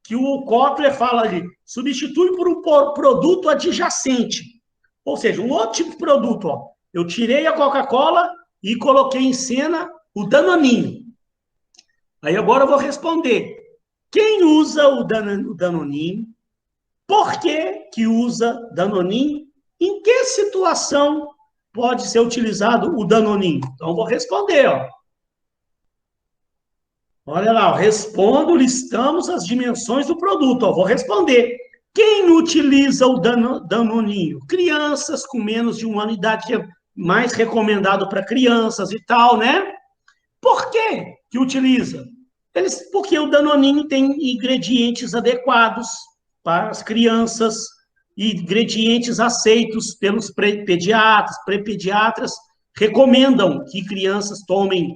que o Kotler fala ali, substitui por um produto adjacente. Ou seja, um outro tipo de produto. Ó. Eu tirei a Coca-Cola e coloquei em cena o Danoninho. Aí agora eu vou responder. Quem usa o Danoninho? Por que usa Danoninho? Em que situação pode ser utilizado o Danoninho? Então, eu vou responder. Ó. Olha lá, respondo, listamos as dimensões do produto. Ó, vou responder. Quem utiliza o Danoninho? Crianças com menos de 1 ano de idade, que é mais recomendado para crianças e tal, né? Por que utiliza? Porque o Danoninho tem ingredientes adequados para as crianças, ingredientes aceitos pelos pediatras, pré-pediatras, recomendam que crianças tomem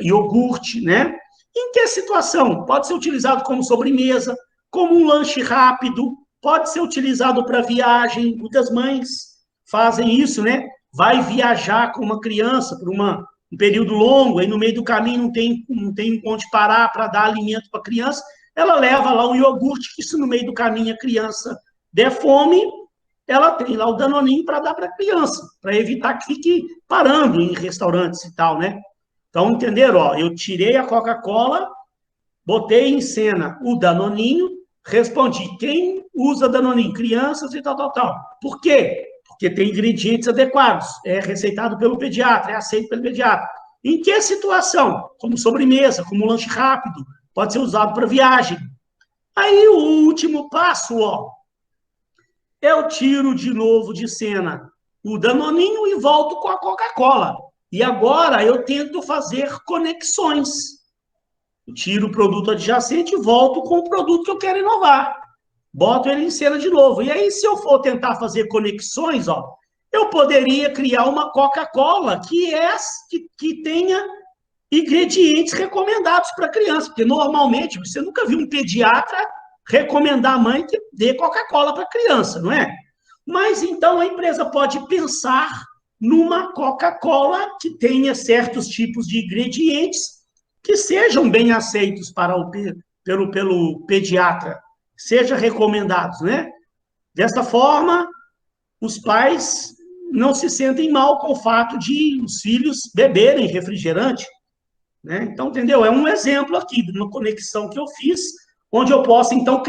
iogurte, né? Em que situação? Pode ser utilizado como sobremesa, como um lanche rápido, pode ser utilizado para viagem. Muitas mães fazem isso, né? Vai viajar com uma criança por um período longo, aí no meio do caminho não tem onde parar para dar alimento para a criança, ela leva lá um iogurte, que se no meio do caminho a criança der fome, ela tem lá o Danoninho para dar para a criança, para evitar que fique parando em restaurantes e tal, né? Então, entenderam? Ó, eu tirei a Coca-Cola, botei em cena o Danoninho, respondi, quem usa Danoninho? Crianças e tal, tal, tal. Por quê? Porque tem ingredientes adequados, é receitado pelo pediatra, é aceito pelo pediatra. Em que situação? Como sobremesa, como lanche rápido, pode ser usado para viagem. Aí o último passo, ó, eu tiro de novo de cena o Danoninho e volto com a Coca-Cola. E agora eu tento fazer conexões. Eu tiro o produto adjacente e volto com o produto que eu quero inovar. Boto ele em cena de novo. E aí, se eu for tentar fazer conexões, ó, eu poderia criar uma Coca-Cola que tenha ingredientes recomendados para criança. Porque, normalmente, você nunca viu um pediatra recomendar à mãe que dê Coca-Cola para criança, não é? Mas, então, a empresa pode pensar numa Coca-Cola que tenha certos tipos de ingredientes que sejam bem aceitos pelo pediatra, sejam recomendados, né? Dessa forma, os pais não se sentem mal com o fato de os filhos beberem refrigerante, né? Então, entendeu? É um exemplo aqui de uma conexão que eu fiz, onde eu posso, então,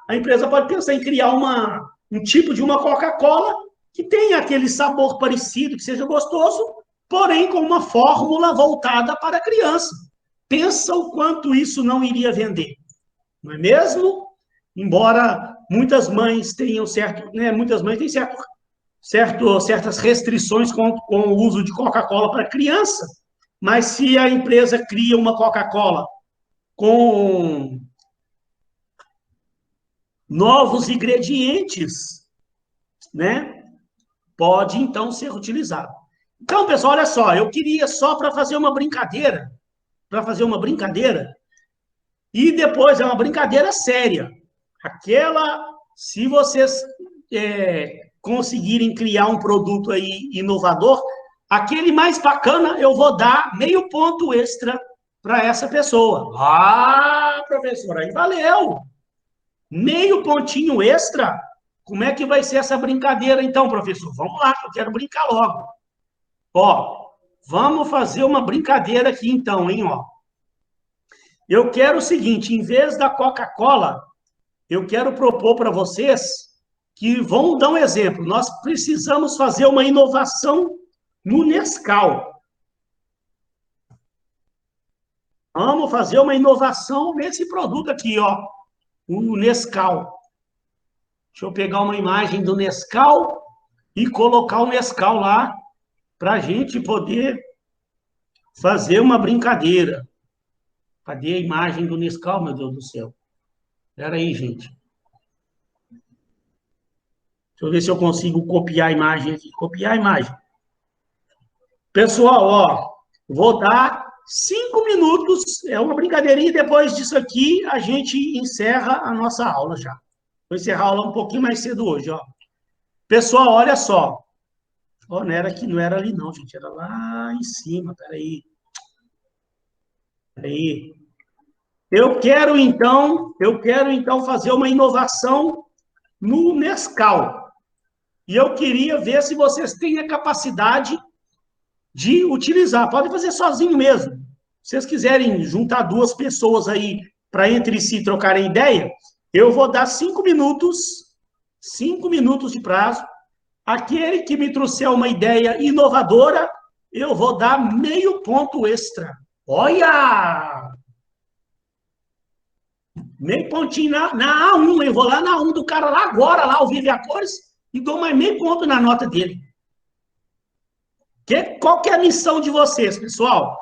a empresa pode pensar em criar um tipo de uma Coca-Cola que tenha aquele sabor parecido, que seja gostoso, porém com uma fórmula voltada para a criança. Pensa o quanto isso não iria vender, não é mesmo? Embora muitas mães tenham certas restrições com o uso de Coca-Cola para criança, mas se a empresa cria uma Coca-Cola com novos ingredientes, né, pode então ser utilizado. Então, pessoal, olha só, eu queria só para fazer uma brincadeira, e depois é uma brincadeira séria. Se vocês conseguirem criar um produto aí inovador, aquele mais bacana eu vou dar meio ponto extra para essa pessoa. Ah, professor, aí valeu! Meio pontinho extra? Como é que vai ser essa brincadeira então, professor? Vamos lá, eu quero brincar logo. Ó, vamos fazer uma brincadeira aqui então, hein, ó. Eu quero o seguinte, em vez da Coca-Cola, eu quero propor para vocês que vão dar um exemplo. Nós precisamos fazer uma inovação no Nescau. Vamos fazer uma inovação nesse produto aqui, ó, o Nescau. Deixa eu pegar uma imagem do Nescau e colocar o Nescau lá para a gente poder fazer uma brincadeira. Cadê a imagem do Nescau, meu Deus do céu? Espera aí, gente. Deixa eu ver se eu consigo copiar a imagem aqui. Copiar a imagem. Pessoal, ó, vou dar 5 minutos, é uma brincadeirinha, e depois disso aqui a gente encerra a nossa aula já. Vou encerrar a aula um pouquinho mais cedo hoje, ó. Pessoal, olha só. Oh, não era aqui, não era ali não, gente. Era lá em cima. Peraí. Eu quero então fazer uma inovação no Nescau. E eu queria ver se vocês têm a capacidade de utilizar. Pode fazer sozinho mesmo. Se vocês quiserem juntar duas pessoas aí para entre si trocarem ideia, eu vou dar 5 minutos de prazo. Aquele que me trouxer uma ideia inovadora, eu vou dar meio ponto extra. Olha! Meio pontinho na A1, eu vou lá na A1 do cara lá agora, lá ao vivo e a cores, e dou mais meio ponto na nota dele. Qual que é a missão de vocês, pessoal?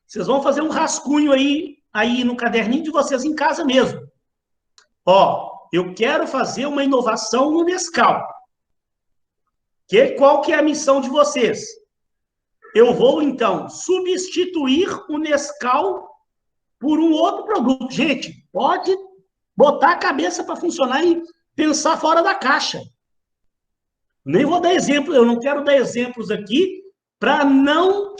Vocês vão fazer um rascunho aí no caderninho de vocês em casa mesmo. Ó, eu quero fazer uma inovação no Nescau. Qual que é a missão de vocês? Eu vou, então, substituir o Nescau por um outro produto. Gente, pode botar a cabeça para funcionar e pensar fora da caixa. Nem vou dar exemplo, eu não quero dar exemplos aqui para não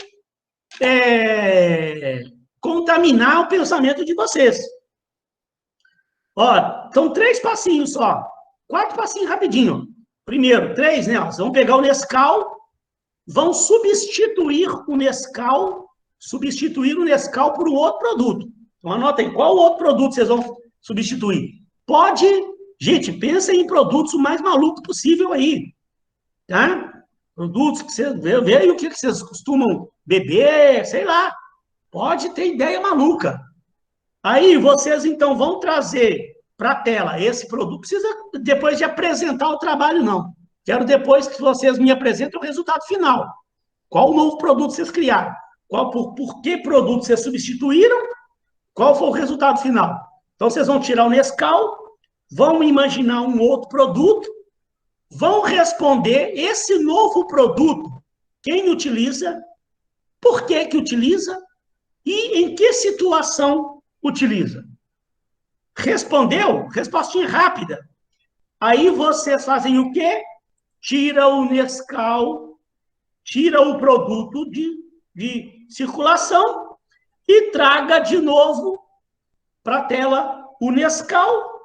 contaminar o pensamento de vocês. Ó, são 3 passinhos só. 4 passinhos rapidinho. Primeiro, 3, né? Vocês vão pegar o Nescau, vão substituir o Nescau por um outro produto. Então, anota aí, qual outro produto vocês vão substituir? Pode, gente, pensa em produtos o mais maluco possível aí, tá? Produtos que você vê aí o que vocês costumam beber, sei lá. Pode ter ideia maluca. Aí vocês, então, vão trazer para a tela esse produto. Precisa depois de apresentar o trabalho, não. Quero depois que vocês me apresentem o resultado final. Qual o novo produto vocês criaram? Por que produto vocês substituíram? Qual foi o resultado final? Então, vocês vão tirar o Nescau, vão imaginar um outro produto, vão responder esse novo produto, quem utiliza, por que utiliza e em que situação utiliza. Respondeu? Respostinha rápida. Aí vocês fazem o quê? Tira o Nescau, tira o produto de circulação e traga de novo para a tela o Nescau.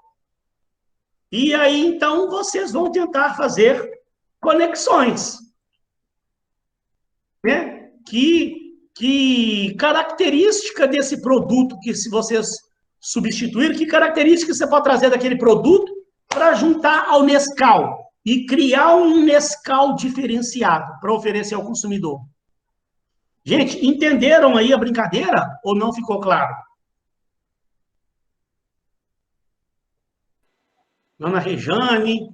E aí, então, vocês vão tentar fazer conexões. Né? Que característica desse produto que se vocês substituírem, que característica você pode trazer daquele produto para juntar ao Nescau e criar um Nescau diferenciado para oferecer ao consumidor? Gente, entenderam aí a brincadeira ou não ficou claro? Dona Rejane,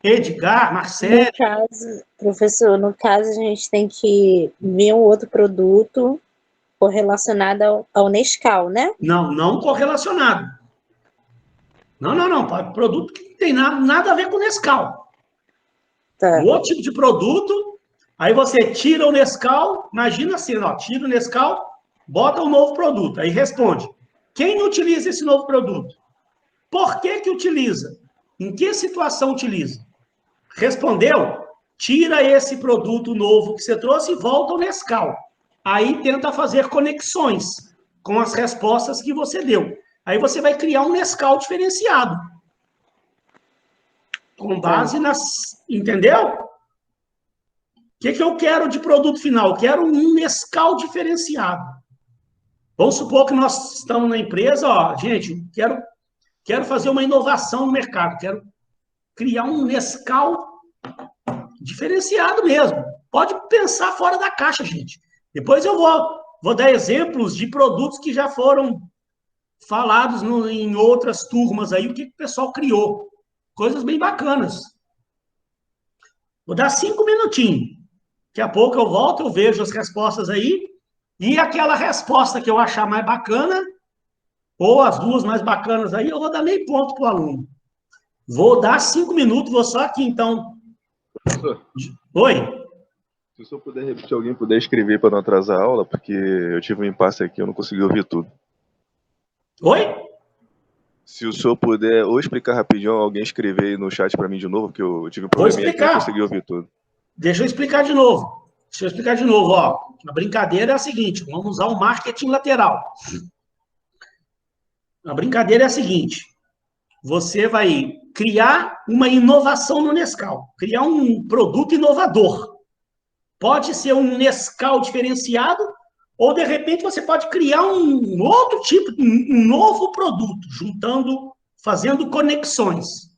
Edgar, Marcelo. No caso, professor, no caso a gente tem que ver um outro produto correlacionado ao Nescau, né? Não correlacionado. Não. Produto que não tem nada a ver com Nescau. Tá. Um outro tipo de produto, aí você tira o Nescau, imagina assim, ó, tira o Nescau, bota um novo produto, aí responde. Quem utiliza esse novo produto? Por que utiliza? Em que situação utiliza? Respondeu? Tira esse produto novo que você trouxe e volta ao Nescau. Aí tenta fazer conexões com as respostas que você deu. Aí você vai criar um Nescau diferenciado. Com base nas... Entendeu? O que eu quero de produto final? Eu quero um Nescau diferenciado. Vamos supor que nós estamos na empresa, ó, gente, quero fazer uma inovação no mercado, quero criar um Nescau diferenciado mesmo. Pode pensar fora da caixa, gente. Depois eu vou dar exemplos de produtos que já foram falados em outras turmas aí, o que o pessoal criou. Coisas bem bacanas. Vou dar 5 minutinhos. Daqui a pouco eu volto, eu vejo as respostas aí, e aquela resposta que eu achar mais bacana, ou as duas mais bacanas aí, eu vou dar meio ponto para o aluno. Vou dar 5 minutos, vou só aqui, então. Professor, oi? Se o senhor puder repetir, alguém puder escrever para não atrasar a aula, porque eu tive um impasse aqui, eu não consegui ouvir tudo. Oi? Se o senhor puder ou explicar rapidinho, alguém escrever aí no chat para mim de novo, porque eu tive um Vou probleminha aqui, não explicar. consegui ouvir tudo. Deixa eu explicar de novo. Ó. A brincadeira é a seguinte, vamos usar o marketing lateral. A brincadeira é a seguinte, você vai criar uma inovação no Nescau, criar um produto inovador. Pode ser um Nescau diferenciado, ou de repente você pode criar um outro tipo, um novo produto, fazendo conexões.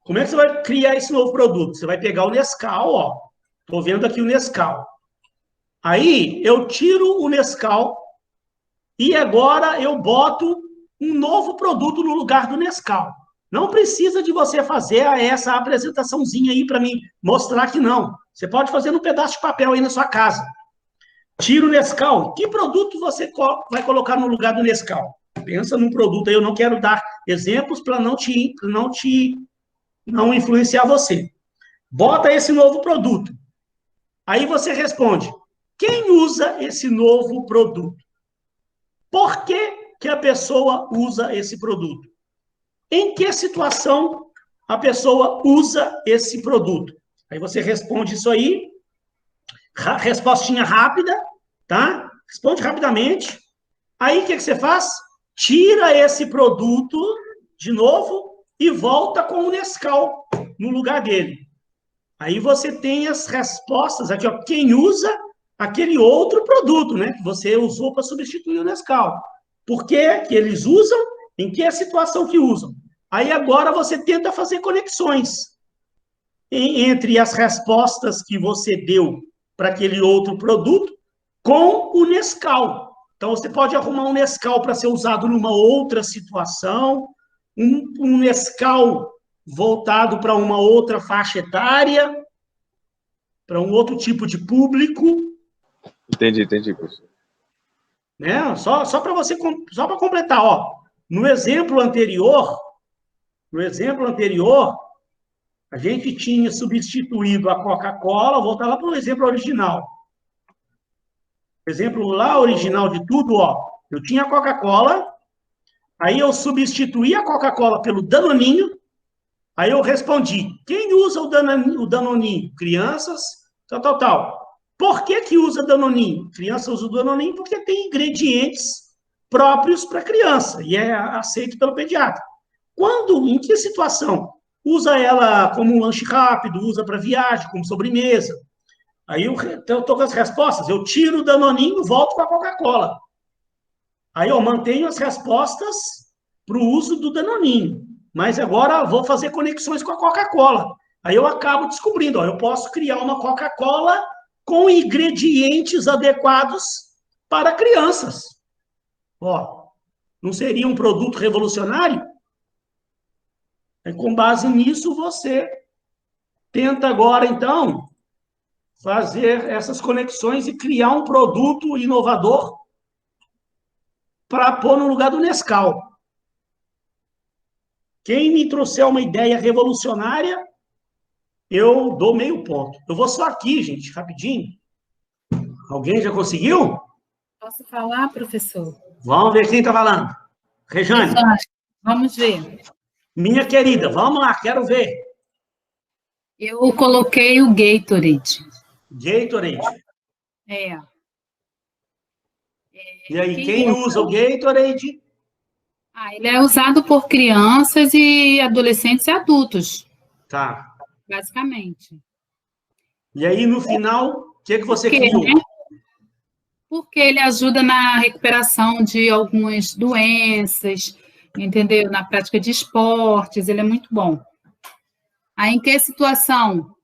Como é que você vai criar esse novo produto? Você vai pegar o Nescau, ó. Estou vendo aqui o Nescau. Aí eu tiro o Nescau e agora eu boto um novo produto no lugar do Nescau. Não precisa de você fazer essa apresentaçãozinha aí para mim mostrar que não. Você pode fazer num pedaço de papel aí na sua casa. Tira o Nescau. Que produto você vai colocar no lugar do Nescau? Pensa num produto aí. Eu não quero dar exemplos para não influenciar você. Bota esse novo produto. Aí você responde: quem usa esse novo produto? Por que a pessoa usa esse produto? Em que situação a pessoa usa esse produto? Aí você responde isso aí, respostinha rápida, tá? Responde rapidamente. Aí o que você faz? Tira esse produto de novo e volta com o Nescau no lugar dele. Aí você tem as respostas aqui, ó, quem usa aquele outro produto, né, que você usou para substituir o Nescau. Por que que eles usam? Em que situação que usam? Aí agora você tenta fazer conexões entre as respostas que você deu para aquele outro produto com o Nescau. Então, você pode arrumar um Nescau para ser usado numa outra situação, um Nescau voltado para uma outra faixa etária, para um outro tipo de público. Entendi, professor. Né? Só para completar, ó, no exemplo anterior, a gente tinha substituído a Coca-Cola, vou voltar lá para o exemplo original. O exemplo lá original de tudo, ó, eu tinha a Coca-Cola, aí eu substituí a Coca-Cola pelo Danoninho, aí eu respondi, quem usa o Danoninho? Crianças, tal. Por que usa Danoninho? Criança usa o Danoninho porque tem ingredientes próprios para criança e é aceito pelo pediatra. Em que situação? Usa ela como um lanche rápido, usa para viagem, como sobremesa. Aí eu estou com as respostas, eu tiro o Danoninho e volto com a Coca-Cola. Aí eu mantenho as respostas para o uso do Danoninho, mas agora vou fazer conexões com a Coca-Cola. Aí eu acabo descobrindo, ó, eu posso criar uma Coca-Cola com ingredientes adequados para crianças. Ó, não seria um produto revolucionário? E com base nisso, você tenta agora, então, fazer essas conexões e criar um produto inovador para pôr no lugar do Nescau. Quem me trouxer uma ideia revolucionária, eu dou meio ponto. Eu vou só aqui, gente, rapidinho. Alguém já conseguiu? Posso falar, professor? Vamos ver quem está falando. Rejane. Vamos ver. Minha querida, vamos lá, quero ver. Eu coloquei o Gatorade. Gatorade. É. E aí, quem usa o Gatorade? Ele é usado por crianças e adolescentes e adultos. Tá. Basicamente. E aí, no final, o que você criou? Né? Porque ele ajuda na recuperação de algumas doenças, entendeu? Na prática de esportes, ele é muito bom. Aí, em que situação?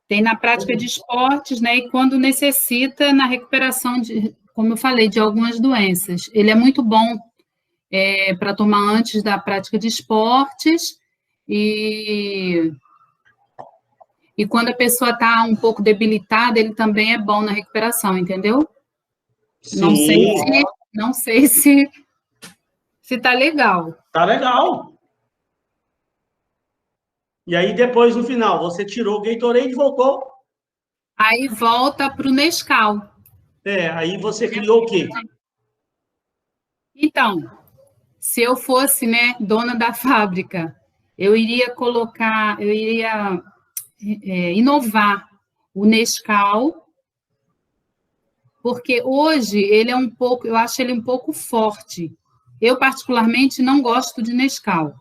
Tem na prática de esportes, né? E quando necessita na recuperação de, como eu falei, de algumas doenças. Ele é muito bom para tomar antes da prática de esportes e quando a pessoa está um pouco debilitada, ele também é bom na recuperação, entendeu? Sim. Não sei se tá legal. Tá legal. E aí, depois, no final, você tirou o Gatorade e voltou? Aí volta para o Nescau. Aí você criou o quê? Então, se eu fosse, né, dona da fábrica, eu iria inovar o Nescau, porque hoje ele é eu acho ele um pouco forte. Eu, particularmente, não gosto de Nescau,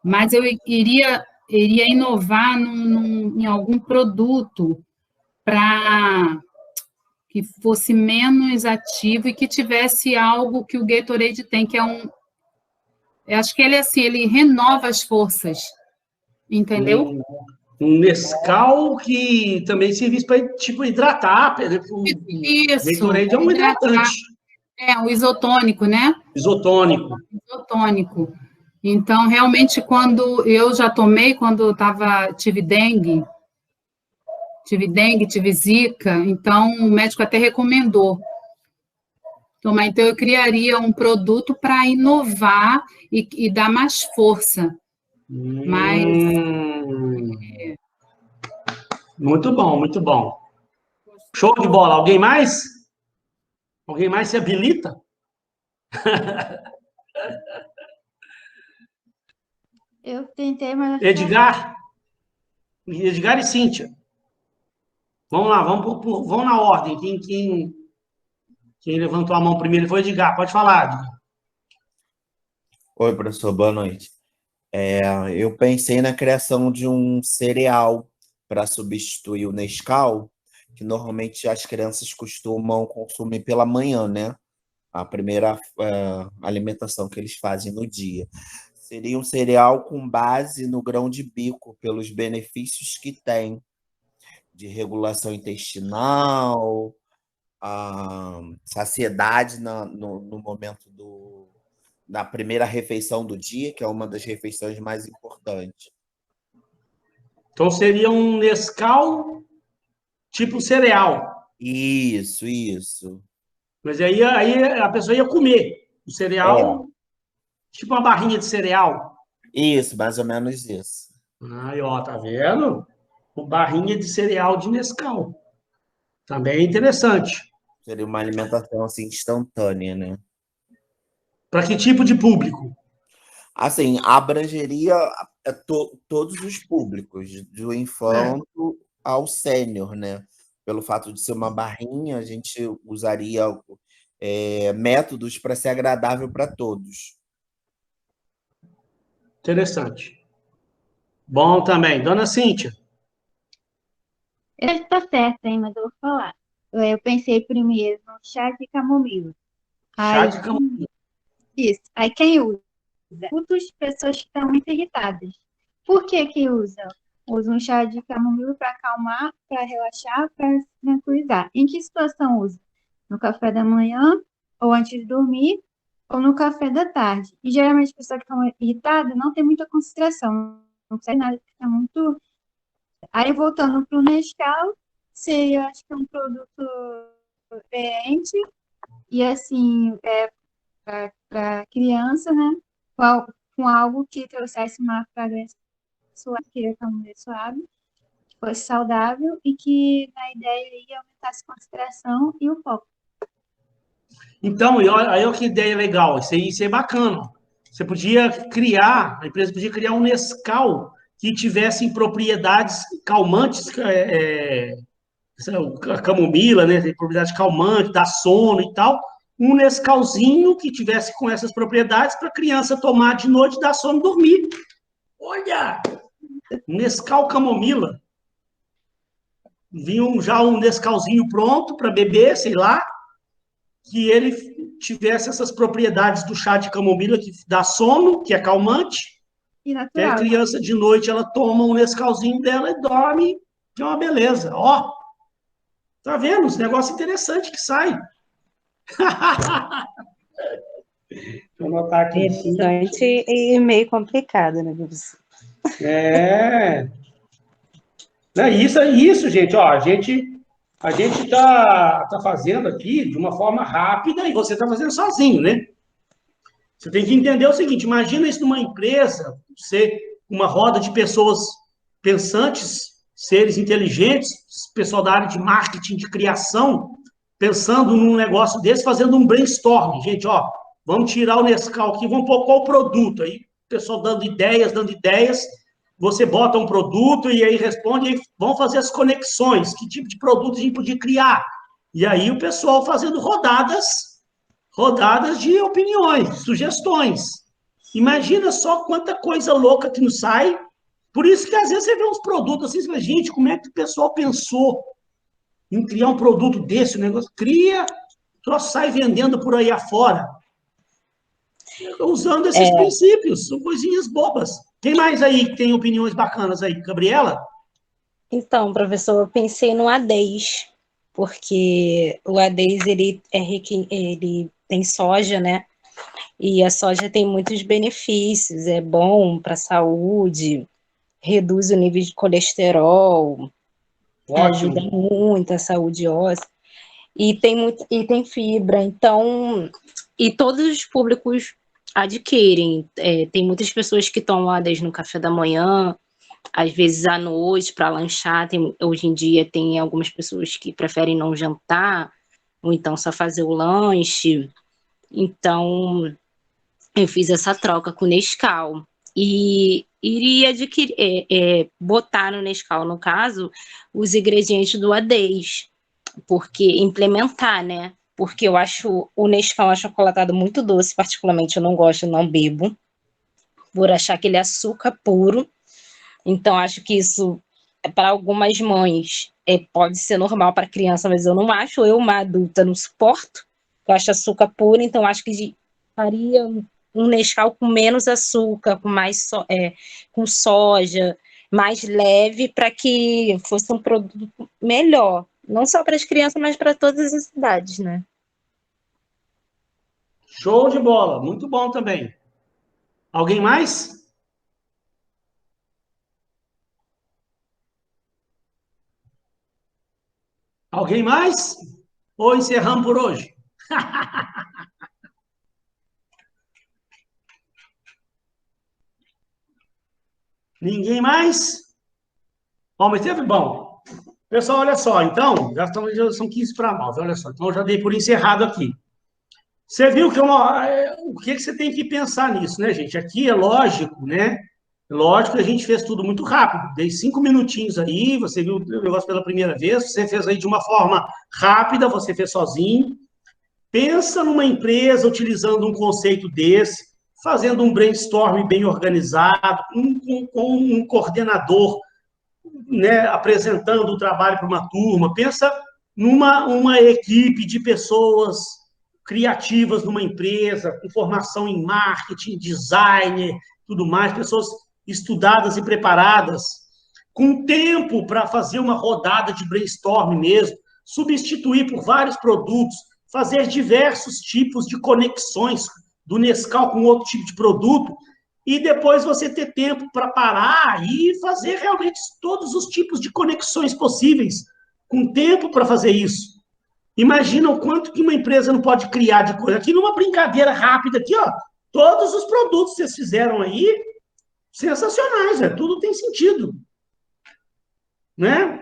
mas eu iria inovar em algum produto para que fosse menos ativo e que tivesse algo que o Gatorade tem, que eu acho que ele, assim, ele renova as forças, entendeu? Um Nescau que também serve para, tipo, hidratar. Isso. Gatorade é um hidratante. O isotônico, né? Isotônico. Isotônico. Então, realmente, quando eu já tomei, quando tive dengue, tive zika, então o médico até recomendou tomar. Então, eu criaria um produto para inovar e dar mais força. Muito bom, muito bom. Show de bola. Alguém mais? Alguém mais se habilita? Eu tentei, mas... Edgar e Cíntia. Vamos lá, vamos na ordem. Quem levantou a mão primeiro foi o Edgar. Pode falar, Edgar. Oi, professor, boa noite. Eu pensei na criação de um cereal para substituir o Nescau, que normalmente as crianças costumam consumir pela manhã, né? A primeira alimentação que eles fazem no dia. Seria um cereal com base no grão de bico, pelos benefícios que tem de regulação intestinal, a saciedade no momento da primeira refeição do dia, que é uma das refeições mais importantes. Então, seria um Nescau tipo cereal. Isso. Mas aí a pessoa ia comer o cereal, tipo uma barrinha de cereal. Isso, mais ou menos isso. Aí, ó, tá vendo? Uma barrinha de cereal de Nescau. Também é interessante. Seria uma alimentação assim instantânea, né? Para que tipo de público? Assim, abrangeria todos os públicos, do infanto ao sênior, né? Pelo fato de ser uma barrinha, a gente usaria métodos para ser agradável para todos. Interessante. Bom também. Dona Cíntia. Está certo, hein, mas eu vou falar. Eu pensei primeiro no chá de camomila. Chá de camomila. Isso. Aí quem usa? Outras pessoas que estão muito irritadas. Por que usam? Usam um chá de camomila para acalmar, para relaxar, para se tranquilizar. Em que situação usa? No café da manhã, ou antes de dormir, ou no café da tarde. E geralmente as pessoas que estão irritadas não têm muita concentração, não consegue nada, fica muito... Aí, voltando para o Nescau, seria, acho que, um produto diferente e, assim, para criança, né? Com algo que trouxesse uma fragrância suave, que é suave, que fosse saudável e que, na ideia, ia aumentasse a concentração e o foco. Então, olha que ideia legal. Isso é bacana. Você podia criar, a empresa podia criar um Nescau que tivessem propriedades calmantes, a camomila, né, tem propriedade calmante, dá sono e tal, um Nescauzinho que tivesse com essas propriedades para a criança tomar de noite, dar sono e dormir. Olha! Nescau camomila. Vinha já um Nescauzinho pronto para beber, sei lá, que ele tivesse essas propriedades do chá de camomila que dá sono, que é calmante. E natural. A criança, de noite, ela toma um Nescauzinho dela e dorme, que é uma beleza. Ó, tá vendo? Uns negócios interessantes que saem. Deixa eu anotar aqui. Interessante e meio complicado, né, professor? Isso, gente. Ó, a gente tá fazendo aqui de uma forma rápida e você está fazendo sozinho, né? Você tem que entender o seguinte, imagina isso numa empresa, uma roda de pessoas pensantes, seres inteligentes, pessoal da área de marketing, de criação, pensando num negócio desse, fazendo um brainstorming. Gente, ó, Vamos tirar o Nescau aqui, vamos pôr qual produto? Aí o pessoal dando ideias, você bota um produto e aí responde, e vamos fazer as conexões, que tipo de produto a gente podia criar. E aí o pessoal fazendo rodadas de opiniões, sugestões. Imagina só quanta coisa louca que nos sai. Por isso que às vezes você vê uns produtos assim, você fala, gente, como é que o pessoal pensou em criar um produto desse, o negócio cria, só sai vendendo por aí afora. Usando esses princípios, são coisinhas bobas. Quem mais aí que tem opiniões bacanas aí? Gabriela? Então, professor, eu pensei no A10, porque o A10 ele tem soja, né? E a soja tem muitos benefícios, é bom para a saúde, reduz o nível de colesterol, ajuda muito a saúde óssea, e tem fibra, então, e todos os públicos adquirem. Tem muitas pessoas que tomam A10 no café da manhã, às vezes à noite para lanchar. Hoje em dia tem algumas pessoas que preferem não jantar, ou então só fazer o lanche. Então, eu fiz essa troca com o Nescau. E iria botar no Nescau, no caso, os ingredientes do A10, porque implementar, né? Porque eu acho o Nescau achocolatado muito doce, particularmente eu não gosto, não bebo, por achar que ele é açúcar puro. Então, acho que isso, para algumas mães, pode ser normal para criança, mas eu não acho. Eu, uma adulta, não suporto. Eu acho açúcar puro, então acho que faria um Nescau com menos açúcar, com soja, mais leve, para que fosse um produto melhor. Não só para as crianças, mas para todas as idades, né? Show de bola, muito bom também. Alguém mais? Alguém mais? Ou encerramos por hoje? Ninguém mais? Bom, mas teve bom. Pessoal, olha só, então, já são 15 para 9, olha só. Então, eu já dei por encerrado aqui. Você viu que o que você tem que pensar nisso, né, gente? Aqui é lógico, né? Lógico que a gente fez tudo muito rápido. Dei 5 minutinhos aí, você viu o negócio pela primeira vez, você fez aí de uma forma rápida, você fez sozinho. Pensa numa empresa utilizando um conceito desse, fazendo um brainstorm bem organizado, com um coordenador, né, apresentando o trabalho para uma turma. Pensa numa equipe de pessoas criativas numa empresa, com formação em marketing, design, tudo mais, pessoas estudadas e preparadas, com tempo para fazer uma rodada de brainstorm mesmo, substituir por vários produtos, fazer diversos tipos de conexões do Nescau com outro tipo de produto, e depois você ter tempo para parar e fazer realmente todos os tipos de conexões possíveis, com tempo para fazer isso. Imagina o quanto que uma empresa não pode criar de coisa. Aqui numa brincadeira rápida, aqui, ó, todos os produtos que vocês fizeram aí, sensacionais, tudo tem sentido. Né?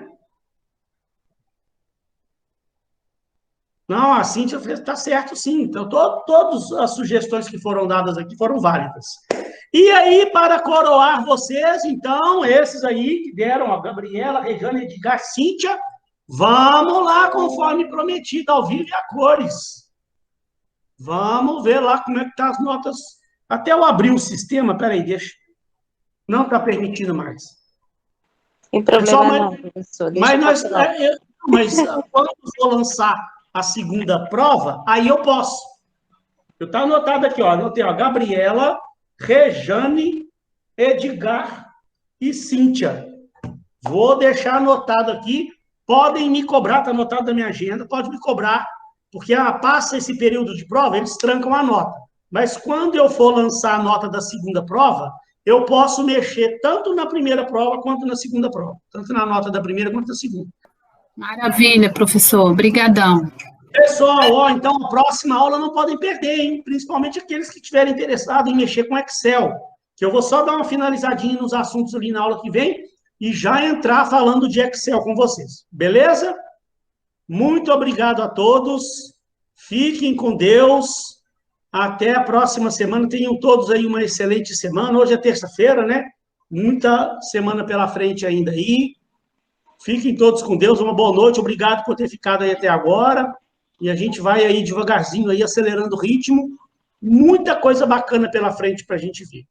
Não, a Cíntia está certo, sim. Então, todas as sugestões que foram dadas aqui foram válidas. E aí, para coroar vocês, então, esses aí que deram, a Gabriela, a Rejane, Edgar, Cíntia, vamos lá, conforme prometido, ao vivo e a cores. Vamos ver lá como é que estão as notas. Até eu abrir o sistema, peraí, deixa. Não está permitindo mais. Tem problema não, professor. Mas quando eu for lançar a segunda prova, aí eu posso. Eu está anotado aqui, ó. Anotei, ó, Gabriela, Rejane, Edgar e Cíntia. Vou deixar anotado aqui. Podem me cobrar, está anotado na minha agenda, pode me cobrar, porque passa esse período de prova, eles trancam a nota. Mas quando eu for lançar a nota da segunda prova, eu posso mexer tanto na primeira prova quanto na segunda prova. Tanto na nota da primeira quanto da segunda. Maravilha, professor. Obrigadão. Pessoal, ó, então a próxima aula não podem perder, hein? Principalmente aqueles que estiverem interessados em mexer com Excel. Que eu vou só dar uma finalizadinha nos assuntos ali na aula que vem e já entrar falando de Excel com vocês. Beleza? Muito obrigado a todos. Fiquem com Deus. Até a próxima semana. Tenham todos aí uma excelente semana. Hoje é terça-feira, né? Muita semana pela frente ainda aí. Fiquem todos com Deus. Uma boa noite. Obrigado por ter ficado aí até agora. E a gente vai aí devagarzinho, aí, acelerando o ritmo. Muita coisa bacana pela frente para a gente ver.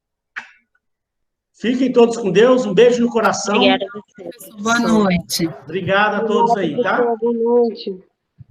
Fiquem todos com Deus. Um beijo no coração. Obrigada a você. Boa noite. Obrigado a todos aí, tá? Boa noite.